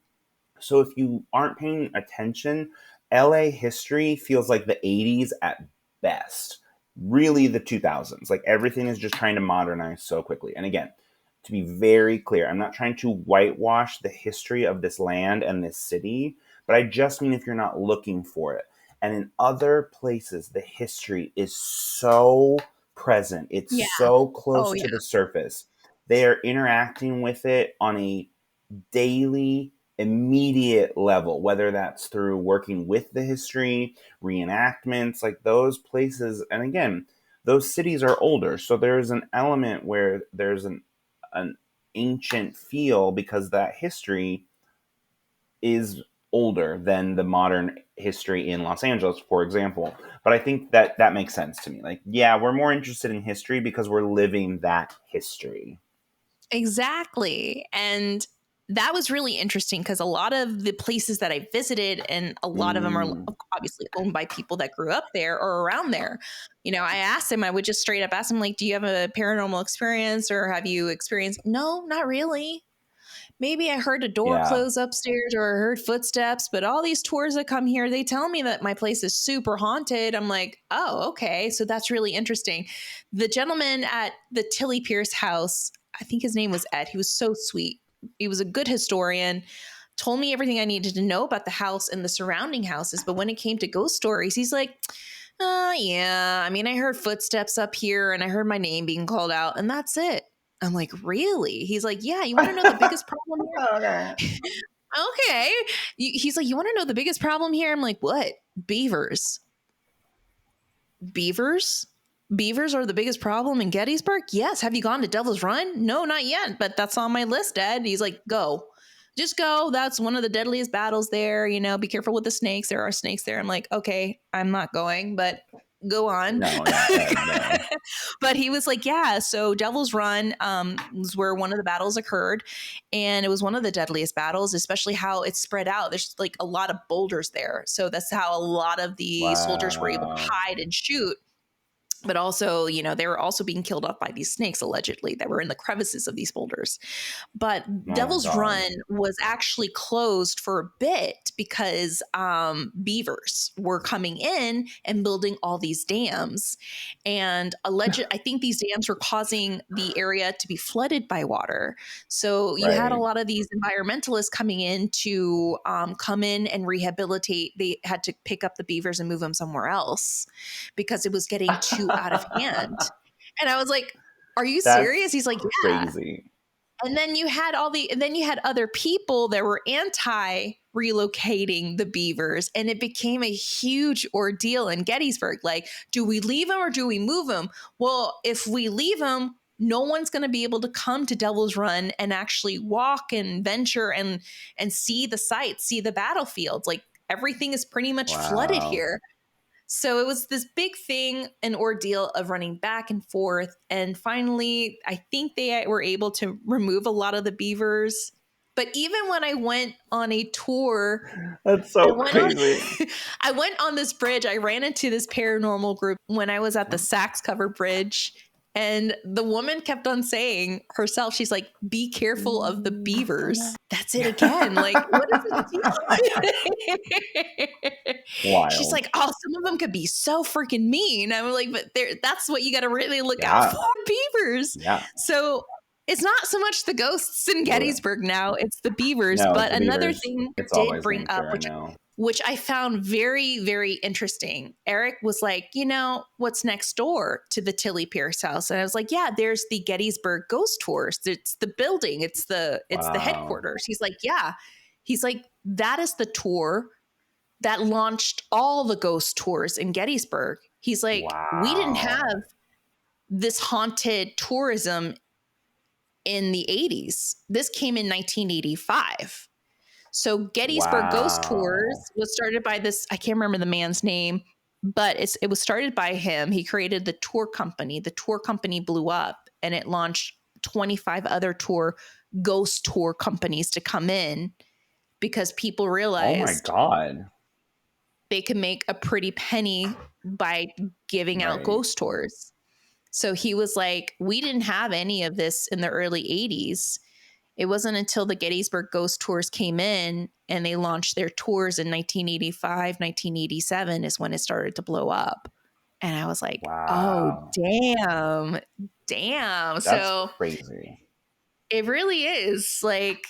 So if you aren't paying attention, LA history feels like the 80s at best. Really the 2000s. Like everything is just trying to modernize so quickly. And again, to be very clear, I'm not trying to whitewash the history of this land and this city, but I just mean if you're not looking for it. And in other places, the history is so present. It's Yeah. so close Oh, yeah. to the surface. They are interacting with it on a daily, immediate level, whether that's through working with the history, reenactments, like those places. And again, those cities are older. So there's an element where there's an ancient feel because that history is older than the modern history in Los Angeles, for example. But I think that that makes sense to me. Like, yeah, we're more interested in history because we're living that history. Exactly. And that was really interesting because a lot of the places that I visited, and a lot of them are Mm, obviously owned by people that grew up there or around there. I asked him, I would just straight up ask him, like, do you have a paranormal experience or have you experienced? No, not really. Maybe I heard a door yeah. close upstairs or I heard footsteps, but all these tours that come here, they tell me that my place is super haunted. I'm like, oh, okay. So that's really interesting. The gentleman at the Tilly Pierce house, I think his name was Ed. He was so sweet. He was a good historian, told me everything I needed to know about the house and the surrounding houses. But when it came to ghost stories, he's like, yeah, I mean, I heard footsteps up here and I heard my name being called out, and that's it. I'm like, really? He's like, yeah, you want to know the biggest problem Okay. here? Okay. He's like, you want to know the biggest problem here? I'm like, what? Beavers. Beavers? Beavers are the biggest problem in Gettysburg? Yes. Have you gone to Devil's Run? No, not yet, but that's on my list, Dad. He's like, go. Just go. That's one of the deadliest battles there. Be careful with the snakes. There are snakes there. I'm like, okay, I'm not going, but go on. No, not Ed, no. But he was like, yeah, so Devil's Run was where one of the battles occurred. And it was one of the deadliest battles, especially how it's spread out. There's like a lot of boulders there. So that's how a lot of the soldiers were able to Wow. hide and shoot. But also, they were also being killed off by these snakes, allegedly, that were in the crevices of these boulders. But Oh my Devil's God. Run was actually closed for a bit because beavers were coming in and building all these dams. And I think these dams were causing the area to be flooded by water. So you had a Right. lot of these environmentalists coming in to come in and rehabilitate. They had to pick up the beavers and move them somewhere else because it was getting too out of hand. And I was like, are you serious? That's He's like, yeah. crazy. And then you had other people that were anti relocating the beavers, and it became a huge ordeal in Gettysburg. Like, do we leave them or do we move them? Well, if we leave them, no one's going to be able to come to Devil's Run and actually walk and venture and see the sights, see the battlefields. Like, everything is pretty much flooded Wow. here. So it was this big thing, an ordeal of running back and forth. And finally, I think they were able to remove a lot of the beavers. But even when I went on a tour, That's I so went on crazy. I went on this bridge. I ran into this paranormal group when I was at the Saks Cover Bridge. And the woman kept on saying herself, she's like, be careful of the beavers. That's it again. Like, what is it? She's Wild. like, oh, some of them could be so freaking mean. I'm like, but that's what you got to really look out Yeah. for, beavers. Yeah. So it's not so much the ghosts in Totally. Gettysburg now, it's the beavers. No, it's But the another beavers. thing I It's did always bring up, nature, I know. which I found very, very interesting. Eric was like, what's next door to the Tilly Pierce house? And I was like, yeah, there's the Gettysburg ghost tours. It's the building. It's the Wow. headquarters. He's like, yeah. He's like, that is the tour that launched all the ghost tours in Gettysburg. He's like, we didn't Wow. have this haunted tourism in the 80s. This came in 1985. So Gettysburg Ghost Wow. Tours was started by this, I can't remember the man's name, but it was started by him. He created the tour company. The tour company blew up and it launched 25 other ghost tour companies to come in because people Oh my realized God. they could make a pretty penny by giving out Right. ghost tours. So he was like, we didn't have any of this in the early 80s. It wasn't until the Gettysburg ghost tours came in and they launched their tours in 1985, 1987 is when it started to blow up. And I was like, oh, Wow. damn. Damn. That's So crazy. it really is like,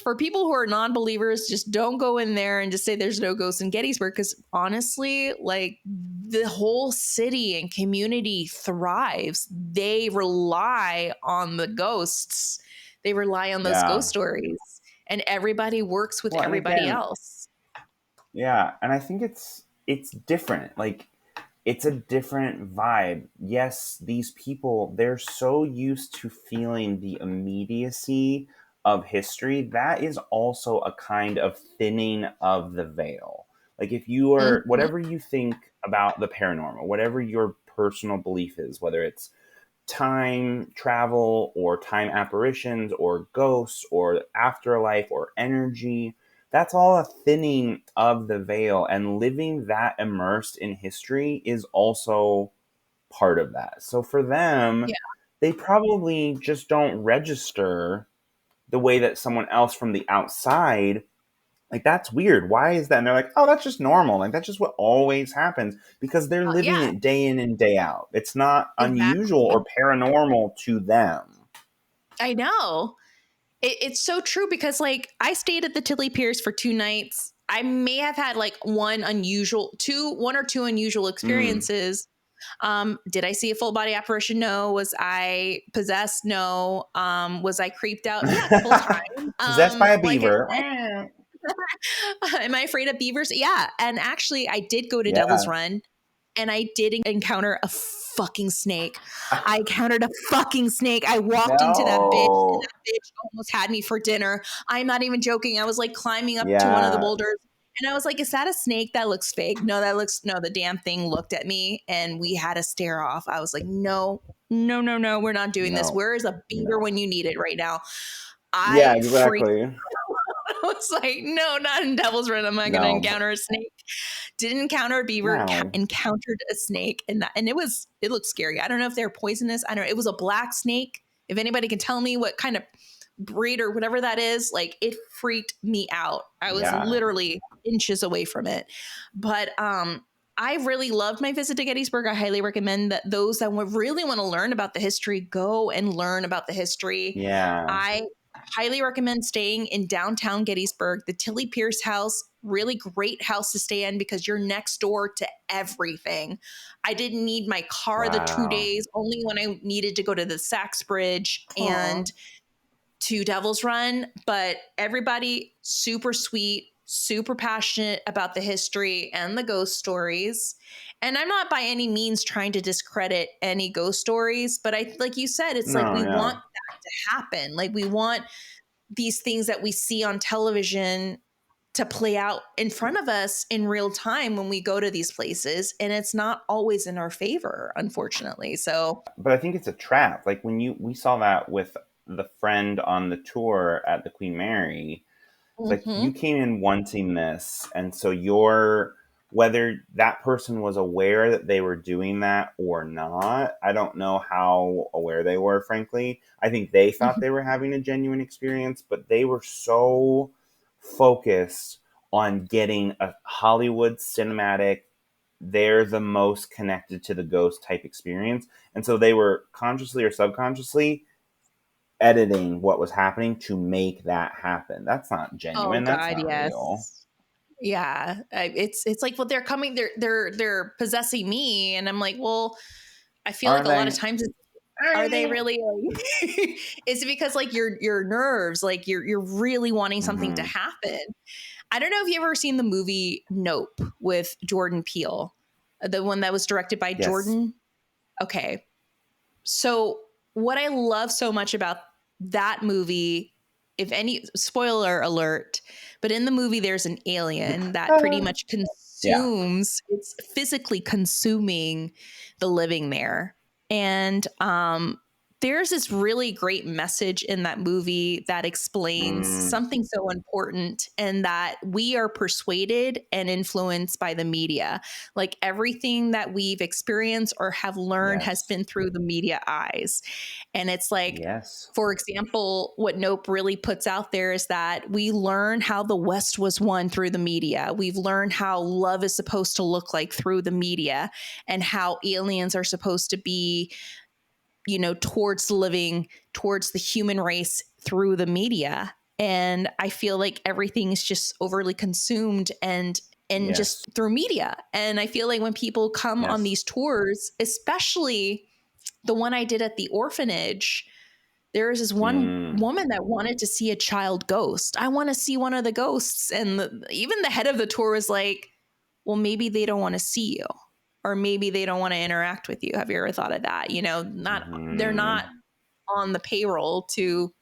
for people who are non-believers, just don't go in there and just say there's no ghosts in Gettysburg, because honestly, like, the whole city and community thrives. They rely on the ghosts. They rely on those ghost Yeah. stories, and everybody works with Well, and everybody again, else. yeah, and I think it's different. Like it's a different vibe. Yes, these people, they're so used to feeling the immediacy of history. That is also a kind of thinning of the veil. Like if you are, Mhm. whatever you think about the paranormal, whatever your personal belief is, whether it's time travel or time apparitions or ghosts or afterlife or energy, that's all a thinning of the veil. And living that immersed in history is also part of that. So for them, Yeah. they probably just don't register the way that someone else from the outside, like, that's weird. Why is that? And they're like, oh, that's just normal. Like, that's just what always happens because they're living Yeah, it day in and day out. It's not unusual exactly. or paranormal to them. I know. It's so true because, like, I stayed at the Tilly Pierce for 2 nights. I may have had like one or two unusual Mm. experiences. Did I see a full body apparition? No. Was I possessed? No. Was I creeped out? Yeah, a couple of times. Possessed by a Like I beaver. said, am I afraid of beavers? Yeah. And actually, I did go to Devil's Yeah. Run, and I did encounter a fucking snake. I encountered a fucking snake. I walked into that bitch, and No. that bitch almost had me for dinner. I'm not even joking. I was like climbing up to one of the Yeah. boulders, and I was like, is that a snake? That looks fake. No, no, the damn thing looked at me, and we had a stare off. I was like, no, no, no, no, we're not doing this. No. Where is a beaver No. when you need it right now? Yeah, I freaked. exactly. I was like, no, not in Devil's Run. I'm not going to No. encounter a snake. Didn't encounter a beaver. No. Encountered a snake, and it looked scary. I don't know if they're poisonous. I don't know. It was a black snake. If anybody can tell me what kind of breed or whatever that is, like, it freaked me out. I was Yeah. literally inches away from it. But I really loved my visit to Gettysburg. I highly recommend that those that really want to learn about the history go and learn about the history. Yeah. I highly recommend staying in downtown Gettysburg. The Tilly Pierce house, really great house to stay in because you're next door to everything. I didn't need my car the two Wow. days, only when I needed to go to the Sachs Bridge Aw. and to Devil's Run, but everybody super sweet, super passionate about the history and the ghost stories. And I'm not by any means trying to discredit any ghost stories, but I, like you said, it's like No, we yeah. want that to happen. Like we want these things that we see on television to play out in front of us in real time when we go to these places, and it's not always in our favor, unfortunately. So But I think it's a trap. Like when we saw that with the friend on the tour at the Queen Mary. It's like you mhm. came in wanting this, and so you're, whether that person was aware that they were doing that or not, I don't know how aware they were, frankly. I think they thought Mhm. they were having a genuine experience, but they were so focused on getting a Hollywood cinematic, they're the most connected to the ghost type experience. And so they were consciously or subconsciously editing what was happening to make that happen. That's not Oh genuine. That's God, not real. yes. Yeah, it's like, well, they're coming, they're possessing me, and I'm like, well, I feel Are like a lot of they? times, Are are they they? really? Is it because like your nerves, like you're really wanting something to Mm-hmm. happen? I don't know if you've ever seen the movie Nope with Jordan Peele, the one that was directed by Yes. Jordan. Okay, so what I love so much about that movie, if any, spoiler alert, but in the movie there's an alien that pretty much Yeah. consumes, it's physically consuming the living there. And there's this really great message in that movie that explains something so important, and that we are persuaded and influenced by the media. Like everything that we've experienced or have learned has Yes. been through the media eyes. And it's like, Yes. for example, what Nope really puts out there is that we learn how the West was won through the media. We've learned how love is supposed to look like through the media, and how aliens are supposed to be, you know, towards living towards the human race through the media. And I feel like everything is just overly consumed and Yes. just through media. And I feel like when people come on Yes. these tours, especially the one I did at the orphanage, there was this one woman that wanted to see a child ghost. I want to see one of the ghosts. And even the head of the tour was like, well, maybe they don't want to see you, or maybe they don't want to interact with you. Have you ever thought of that? You know, they're not on the payroll to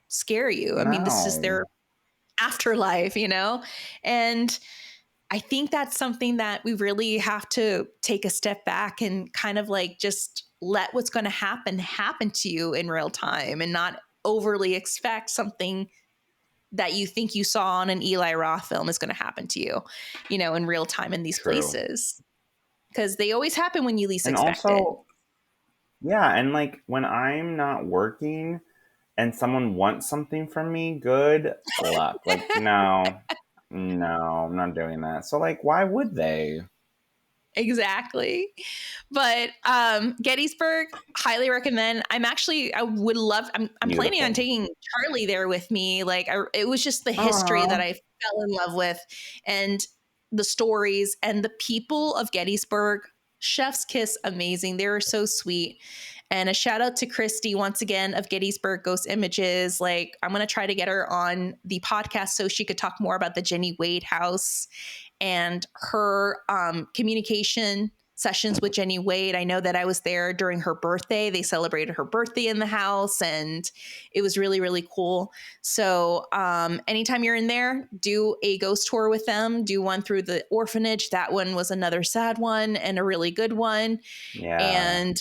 scare you. I mean, this is No. their afterlife, you know? And I think that's something that we really have to take a step back and kind of like just let what's going to happen to you in real time, and not overly expect something that you think you saw on an Eli Roth film is going to happen to you, you know, in real time in these True. places. Because they always happen when you least And expect it. also, yeah, and like when I'm not working and someone wants something from me, good luck. Like, no, I'm not doing that. So, like, why would they? Exactly. But Gettysburg, highly recommend. I would love, I'm planning on Beautiful. taking Charlie there with me. Like it was just the history that Aww. I fell in love with, and the stories and the people of Gettysburg. Chef's kiss, amazing. They were so sweet. And a shout out to Christy once again of Gettysburg Ghost Images. Like, I'm going to try to get her on the podcast so she could talk more about the Jenny Wade house and her communication sessions with Jenny Wade. I know that I was there during her birthday. They celebrated her birthday in the house, and it was really, really cool. So anytime you're in there, do a ghost tour with them. Do one through the orphanage. That one was another sad one and a really good one. Yeah. And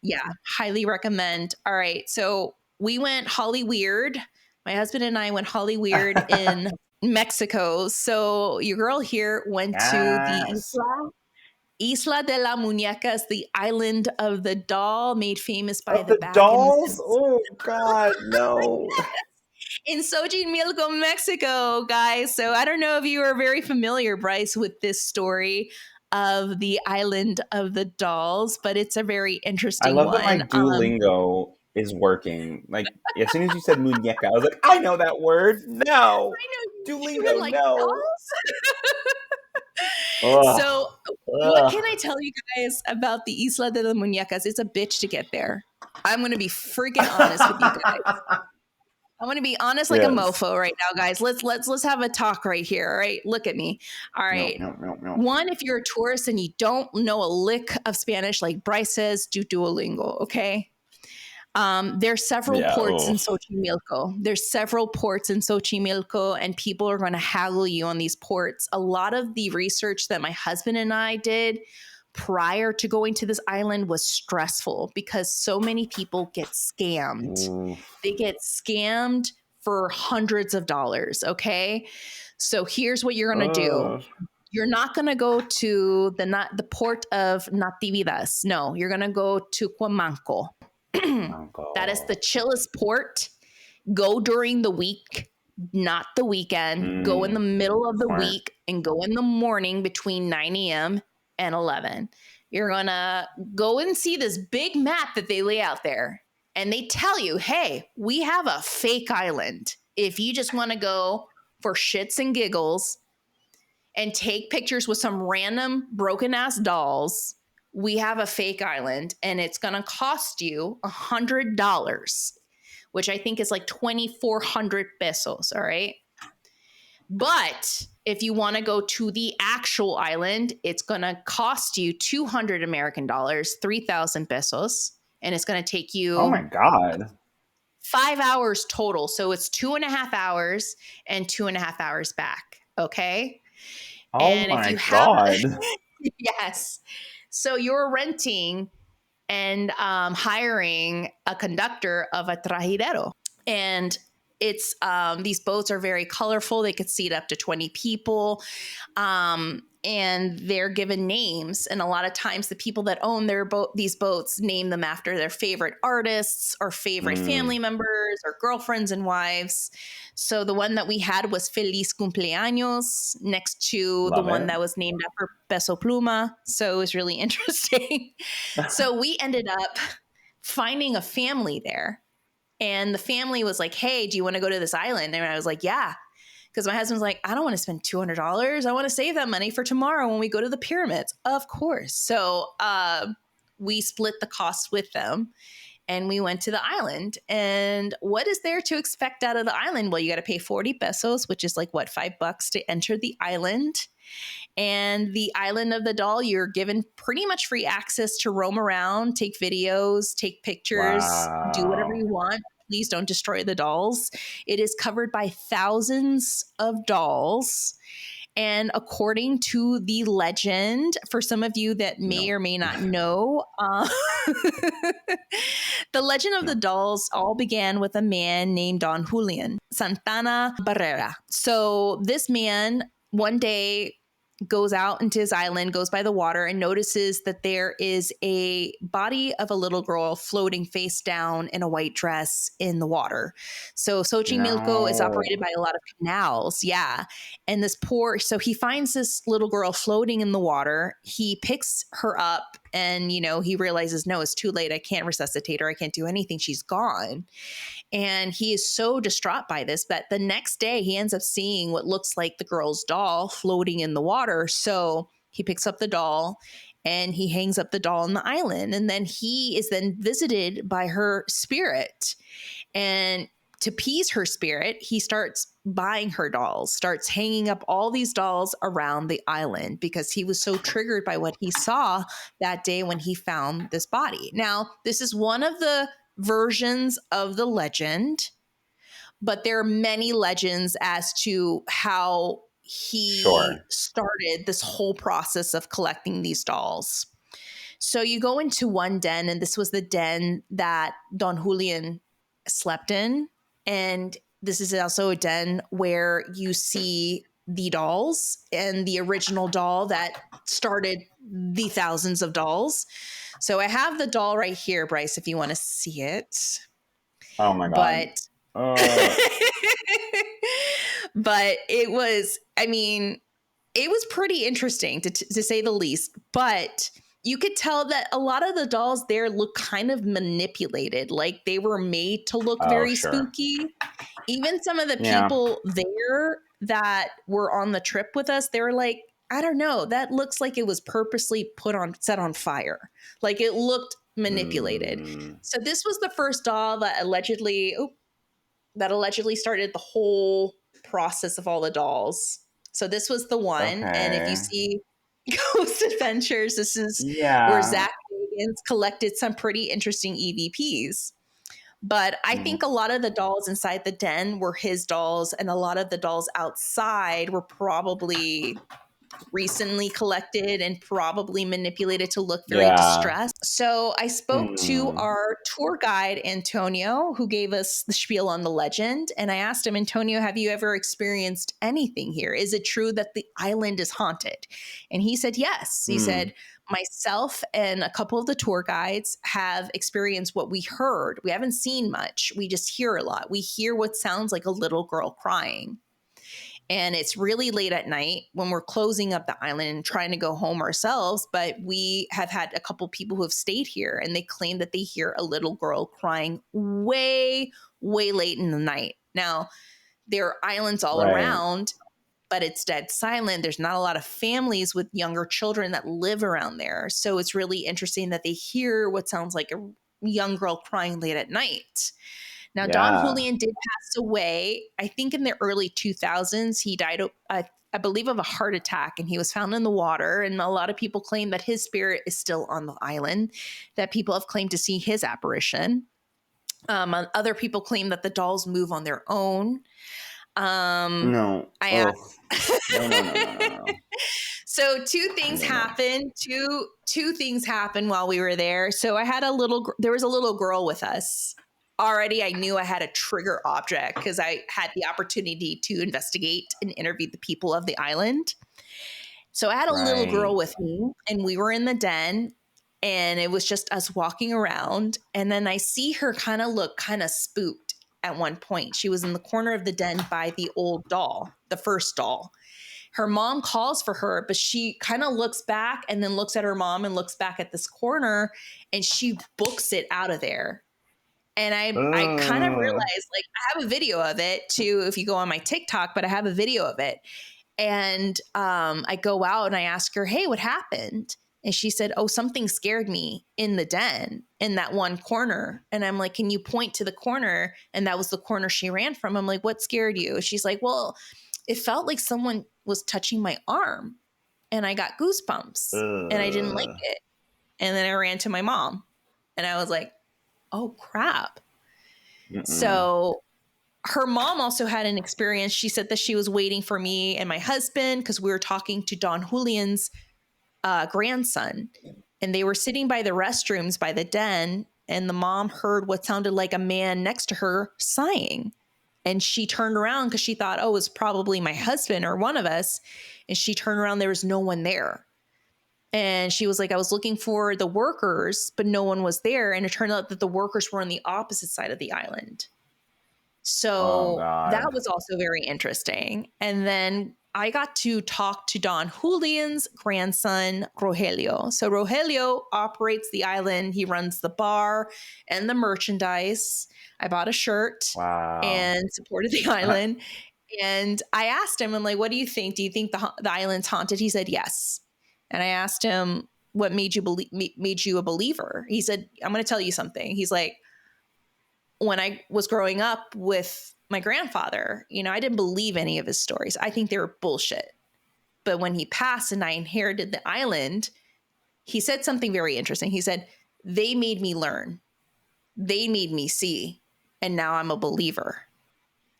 yeah, highly recommend. All right. So we went Hollyweird. My husband and I went Hollyweird in Mexico. So your girl here went to the Yes. Isla de la Muñecas, the island of the doll, made famous by Of the the back in dolls? Oh, God, no. in Xochimilco, Mexico, guys. So I don't know if you are very familiar, Bryce, with this story of the island of the dolls, but it's a very I interesting love that my one. Duolingo is working. Like, as soon as you said muñeca, I was like, I know that word. No. I know you were Duolingo, like no. dolls. Ugh. So, what can I Ugh. tell you guys about the Isla de las Muñecas? It's a bitch to get there. I'm going to be freaking honest with you guys. I'm going to be honest like a Yes. mofo right now, guys. Let's have a talk right here. All right, look at me. All No, right. no, no, no. One, if you're a tourist and you don't know a lick of Spanish, like Bryce says, do Duolingo. Okay. There's several Yeah. ports in Ugh. Xochimilco. There's several ports in Xochimilco, and people are going to haggle you on these ports. A lot of the research that my husband and I did prior to going to this island was stressful because so many people get scammed. Oof. They get scammed for hundreds of dollars. Okay. So here's what you're going to do. Ugh. You're not going to go to the port of Natividad. No, you're going to go to Cuamanco. That is the Uncle. chillest port. Go during the week, not the weekend. Go in the middle of the Smart. week and go in the morning between 9 a.m. and 11. You're going to go and see this big map that they lay out there. And they tell you, hey, we have a fake island. If you just want to go for shits and giggles and take pictures with some random broken ass dolls, we have a fake island and it's going to cost you $100, which I think is like 2,400 pesos. All right. But if you want to go to the actual island, it's going to cost you 200 American dollars, 3,000 pesos. And it's going to take Oh my you God. 5 hours total. So it's 2.5 hours and 2.5 hours back. Okay. Oh And if my you have, God. yes. So you're renting and hiring a conductor of a trajidero. And it's these boats are very colorful. They could seat up to 20 people. And they're given names. And a lot of times the people that own these boats name them after their favorite artists or favorite family members or girlfriends and wives. So the one that we had was Feliz Cumpleaños next to the one that was named after Peso Pluma. So it was really interesting. So we ended up finding a family there. And the family was like, hey, do you want to go to this island? And I was like, yeah. Because my husband's like, I don't want to spend $200. I want to save that money for tomorrow when we go to the pyramids. Of course. So we split the costs with them and we went to the island. And what is there to expect out of the island? Well, you got to pay 40 pesos, which is like, what, $5 to enter the island. And the island of the doll, you're given pretty much free access to roam around, take videos, take pictures, do whatever you want. Please don't destroy the dolls. It is covered by thousands of dolls. And according to the legend, for some of you that may or may not know, the legend of the dolls all began with a man named Don Julian Santana Barrera. So this man one day goes out into his island, goes by the water, and notices that there is a body of a little girl floating face down in a white dress in the water. So Xochimilco is operated by a lot of canals. Yeah. And so he finds this little girl floating in the water. He picks her up and, he realizes, no, it's too late. I can't resuscitate her. I can't do anything. She's gone. And he is so distraught by this that the next day he ends up seeing what looks like the girl's doll floating in the water. So he picks up the doll and he hangs up the doll on the island. And then he is then visited by her spirit. And to appease her spirit, he starts buying her dolls, starts hanging up all these dolls around the island because he was so triggered by what he saw that day when he found this body. Now, this is one of the versions of the legend, but there are many legends as to how he started this whole process of collecting these dolls. So you go into one den, and this was the den that Don Julian slept in. And this is also a den where you see the dolls and the original doll that started the thousands of dolls. So I have the doll right here, Bryce, if you want to see it. Oh my God. But it was, it was pretty interesting to say the least. But you could tell that a lot of the dolls there look kind of manipulated, like they were made to look very spooky. Even some of the people there that were on the trip with us, they were like, I don't know, that looks like it was purposely set on fire. Like it looked manipulated. So this was the first doll that allegedly started the whole process of all the dolls. So this was the one. Okay. And if you see Ghost Adventures, this is where Zach Bagans collected some pretty interesting EVPs. But I think a lot of the dolls inside the den were his dolls, and a lot of the dolls outside were probably recently collected and probably manipulated to look very distressed. So I spoke to our tour guide, Antonio, who gave us the spiel on the legend. And I asked him, Antonio, have you ever experienced anything here? Is it true that the island is haunted? And he said, yes. He said, myself and a couple of the tour guides have experienced what we heard. We haven't seen much. We just hear a lot. We hear what sounds like a little girl crying. And it's really late at night when we're closing up the island and trying to go home ourselves. But we have had a couple people who have stayed here, and they claim that they hear a little girl crying way, way late in the night. Now, there are islands all around, but it's dead silent. There's not a lot of families with younger children that live around there. So it's really interesting that they hear what sounds like a young girl crying late at night. Now, Don Julian did pass away, I think in the early 2000s. He died, I believe, of a heart attack, and he was found in the water. And a lot of people claim that his spirit is still on the island, that people have claimed to see his apparition. Other people claim that the dolls move on their own. No. No. So two things happened. Two things happened while we were there. So I had there was a little girl with us. Already, I knew I had a trigger object because I had the opportunity to investigate and interview the people of the island. So I had a little girl with me, and we were in the den, and it was just us walking around. And then I see her look kind of spooked at one point. She was in the corner of the den by the old doll, the first doll. Her mom calls for her, but she kind of looks back and then looks at her mom and looks back at this corner, and she books it out of there. And I kind of realized, like, I have a video of it too, if you go on my TikTok, but I have a video of it. And I go out and I ask her, hey, what happened? And she said, oh, something scared me in the den in that one corner. And I'm like, can you point to the corner? And that was the corner she ran from. I'm like, what scared you? She's like, well, it felt like someone was touching my arm and I got goosebumps and I didn't like it. And then I ran to my mom and I was like, oh, crap. So her mom also had an experience. She said that she was waiting for me and my husband because we were talking to Don Julian's grandson, and they were sitting by the restrooms by the den, and the mom heard what sounded like a man next to her sighing. And she turned around because she thought, oh, it was probably my husband or one of us. And she turned around. There was no one there. And she was like, I was looking for the workers, but no one was there. And it turned out that the workers were on the opposite side of the island. So that was also very interesting. And then I got to talk to Don Julian's grandson, Rogelio. So Rogelio operates the island. He runs the bar and the merchandise. I bought a shirt and supported the island. And I asked him, I'm like, what do you think? Do you think the island's haunted? He said, yes. And I asked him, what made you a believer? He said, I'm going to tell you something. He's like, when I was growing up with my grandfather, I didn't believe any of his stories. I think they were bullshit. But when he passed and I inherited the island, he said something very interesting. He said, they made me learn. They made me see. And now I'm a believer.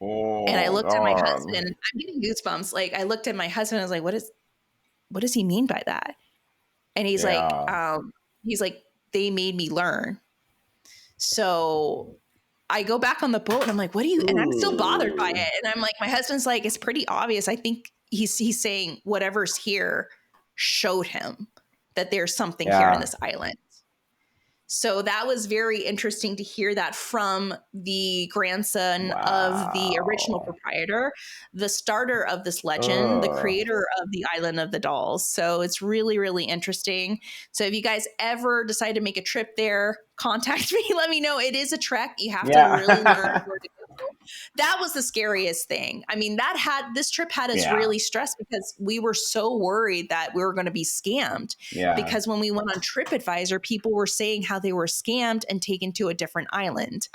And I looked at my husband. I'm getting goosebumps. Like, I looked at my husband. I was like, what does he mean by that? And he's like, they made me learn. So I go back on the boat and I'm like, what do you, and I'm still bothered by it. And I'm like, my husband's like, it's pretty obvious. I think he's saying whatever's here showed him that there's something here in this island. So that was very interesting to hear that from the grandson of the original proprietor, the starter of this legend, the creator of the Island of the Dolls. So it's really, really interesting. So if you guys ever decide to make a trip there, contact me. Let me know. It is a trek. You have to really learn where to go. That was the scariest thing. I mean, this trip had us really stressed because we were so worried that we were going to be scammed. Because when we went on TripAdvisor, people were saying how they were scammed and taken to a different island.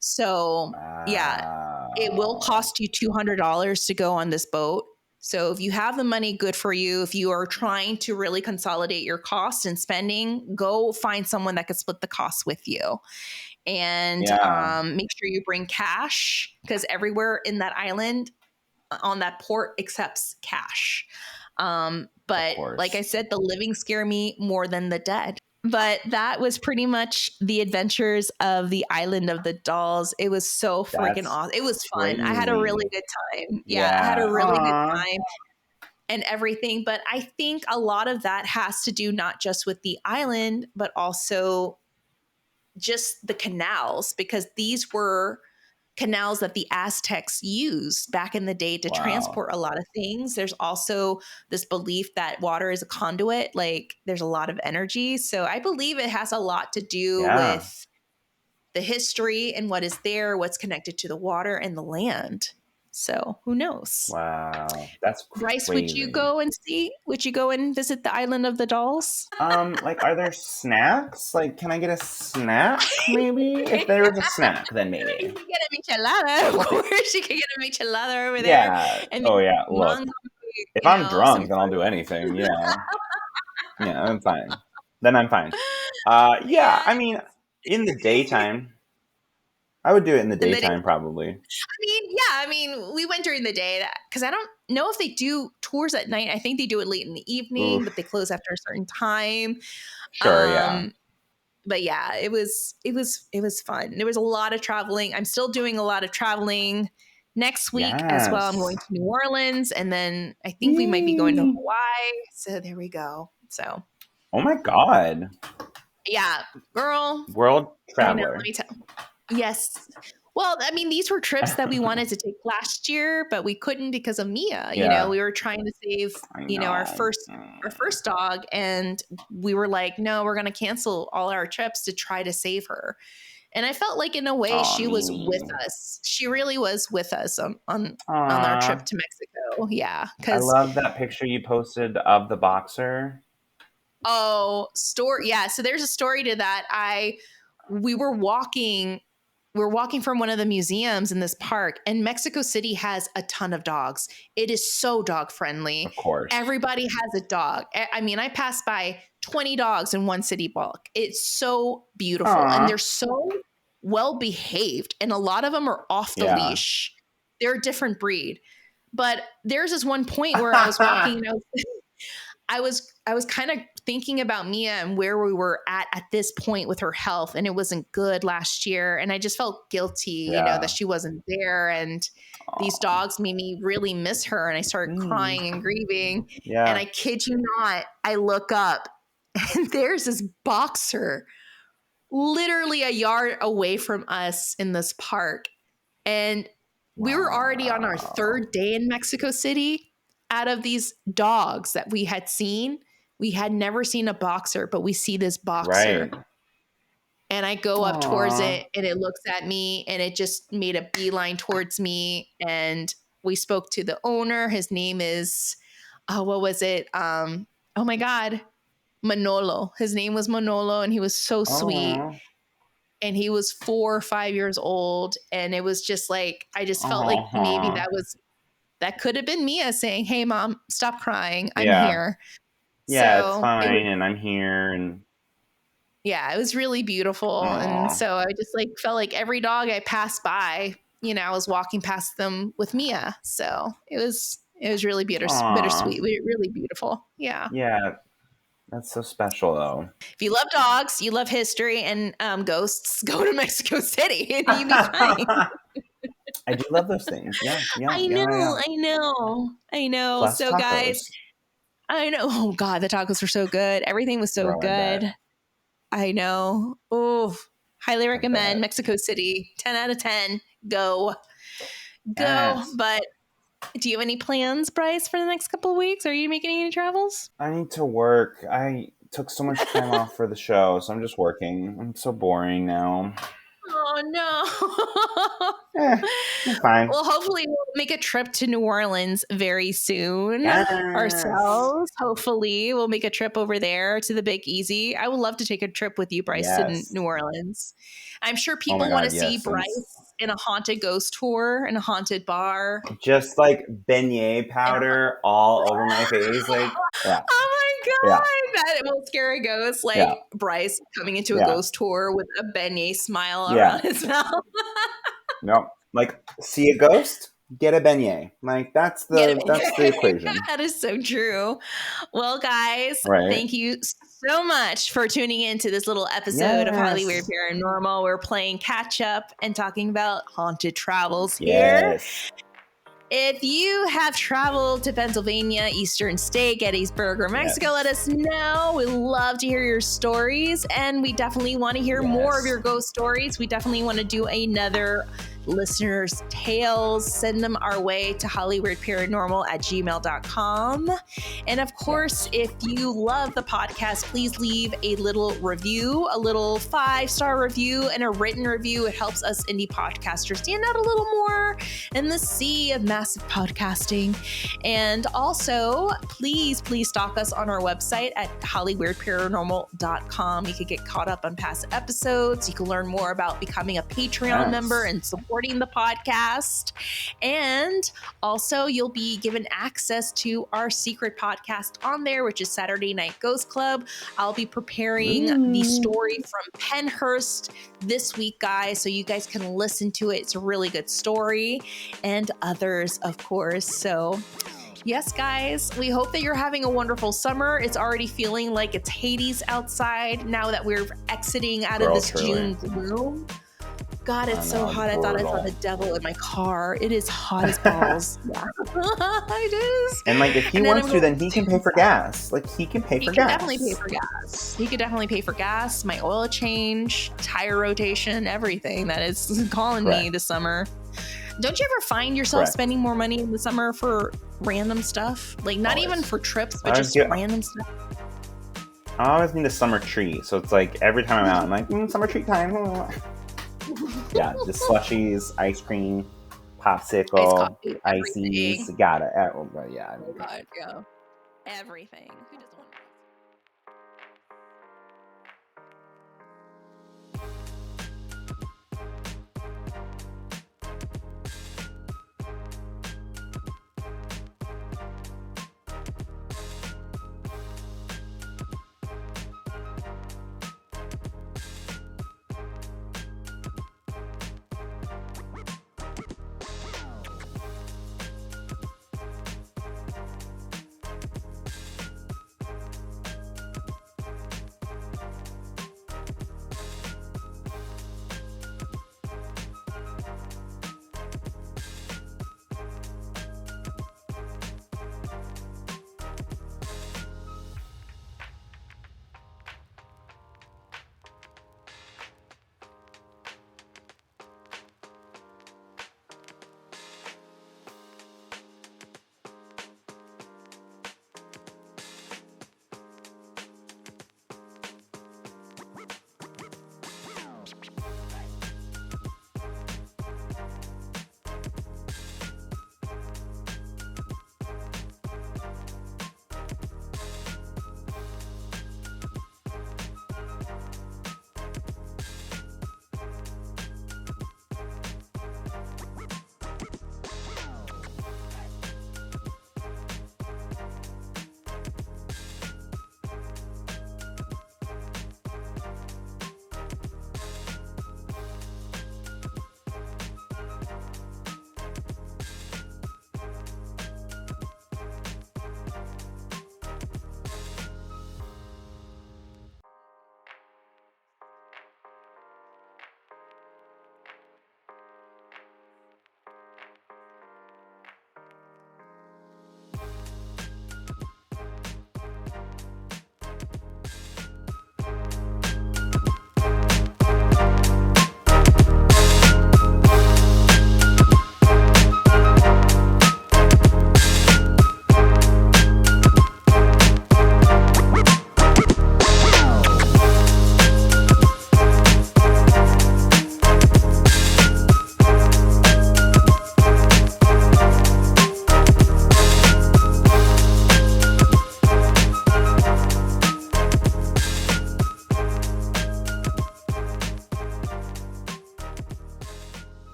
So it will cost you $200 to go on this boat. So if you have the money, good for you. If you are trying to really consolidate your costs and spending, go find someone that could split the costs with you. And make sure you bring cash, because everywhere in that island on that port accepts cash. But like I said, the living scare me more than the dead. But that was pretty much the adventures of the Island of the Dolls. It was so freaking awesome. It was fun. Crazy. I had a really good time. I had a really good time and everything. But I think a lot of that has to do not just with the island, but also just the canals, because these were canals that the Aztecs used back in the day to transport a lot of things. There's also this belief that water is a conduit, like there's a lot of energy. So I believe it has a lot to do with the history and what is there, what's connected to the water and the land. So who knows? Wow, that's crazy. Bryce, would you go and see? Would you go and visit the Island of the Dolls? Like, are there snacks? Like, can I get a snack? Maybe if there was a snack, then maybe. You can get a michelada. Of course, you can get a michelada over there. Yeah. And look, if I'm drunk, then I'll do anything. Yeah, I'm fine. Then I'm fine. I mean, in the daytime. I would do it in the daytime, probably. I mean, we went during the day because know if they do tours at night. I think they do it late in the evening, but they Oof. close after a certain time. Sure, yeah. But yeah, it was fun. There was a lot of traveling. I'm still doing a lot of traveling next week as well. I'm Yes. going to New Orleans, and then I think we might be going to Yay. Hawaii. So there we go. So Oh my God. yeah, girl. World I know. Let traveler. me tell. Yes. Well, I mean, these were trips that we wanted to take last year, but we couldn't because of Mia. Yeah. We were trying to save, I our know. first dog, and we were like, no, we're going to cancel all our trips to try to save her. And I felt like, in a way, Aw, she was with me. us. She really was with us on our trip Aw. to Mexico. Yeah, I because love that picture you posted of the boxer. story. Yeah, so there's a story to that. We were walking. We're walking from one of the museums in this park, and Mexico City has a ton of dogs. It is so dog friendly. Of course. Everybody has a dog. I mean, I passed by 20 dogs in one city block. It's so beautiful, and Aw. they're so well behaved, and a lot of them are off the Yeah. leash. They're a different breed. But there's this one point where I was walking, and I was kind of thinking about Mia and where we were at this point with her health, and it wasn't good last year, and I just felt guilty, Yeah. that she wasn't there, and these dogs made me really miss her, and I started crying and grieving. Yeah. And I kid you not, I look up and there's this boxer literally a yard away from us in this park, and we were already on our third day in Mexico City. Out of these dogs that we had seen, we had never seen a boxer, but we see this boxer. Right. And I go up Aw. towards it, and it looks at me, and it just made a beeline towards me. And we spoke to the owner. His name is, what was it? Oh my God, Manolo. His name was Manolo, and he was so sweet. Aw. And he was 4 or 5 years old. And it was just like, I just felt like maybe that could have been Mia saying, "Hey, Mom, stop crying. I'm here." Yeah, So it's fine, and I'm here, and yeah, it was really beautiful. And so I just felt like every dog I passed by, I was walking past them with Mia. So it was really bittersweet, really beautiful. Yeah. Yeah, that's so special, though. If you love dogs, you love history and ghosts, go to Mexico City and you'll be fine. I do love those things. Yeah. I know. Plus so tacos. Guys, I know. Oh God, the tacos were so good. Everything was so Girl, good. I know. Oh, highly recommend bet. Mexico City. 10 out of 10. Go. Yes. But do you have any plans, Bryce, for the next couple of weeks? Are you making any travels? I need to work. I took so much time off for the show, so I'm just working. I'm so boring now. Oh, no. Fine. Well, hopefully we'll make a trip to New Orleans very soon ourselves. Hopefully we'll make a trip over there to the Big Easy. I would love to take a trip with you, Bryce, to New Orleans. I'm sure people want to see Bryce in a haunted ghost tour in a haunted bar. Just like beignet powder all over my face. Like, yeah. Oh my God. That will scare a ghost. Bryce coming into a ghost tour with a beignet smile around his mouth. No. Like, see a ghost? Get a beignet. Like, that's the equation. That is so true. Well, guys, thank you so much for tuning into this little episode of Hollyweird Paranormal. We're playing catch up and talking about haunted travels here. If you have traveled to Pennsylvania, Eastern State, Gettysburg, or Mexico, let us know. We love to hear your stories, and we definitely want to hear more of your ghost stories. We definitely want to do another listeners' tales. Send them our way to hollyweirdparanormal@gmail.com. And of course, if you love the podcast, please leave a little review, a little 5-star review and a written review. It helps us indie podcasters stand out a little more in the sea of massive podcasting. And also, please stalk us on our website at hollyweirdparanormal.com. You can get caught up on past episodes. You can learn more about becoming a Patreon member and supporting the podcast. And also, you'll be given access to our secret podcast on there, which is Saturday Night Ghost Club. I'll be preparing the story from Pennhurst this week, guys, so you guys can listen to it. It's a really good story, and others, of course. So Yes, guys, we hope that you're having a wonderful summer. It's already feeling like it's Hades outside now that we're exiting out of this June gloom. God, it's so hot. I thought I saw the devil in my car. It is hot as balls. Yeah. It is. And like, if he wants to, then he can pay for gas. Like, he can pay for gas. He can definitely pay for gas. He could definitely pay for gas, my oil change, tire rotation, everything that is calling me this summer. Don't you ever find yourself spending more money in the summer for random stuff? Like, not even for trips, but just random stuff? I always need a summer treat. So it's like, every time I'm out, I'm like, summer treat time. Yeah, just slushies, ice cream, popsicle, ices. Got it. Yeah, God, yeah. Everything. Who doesn't want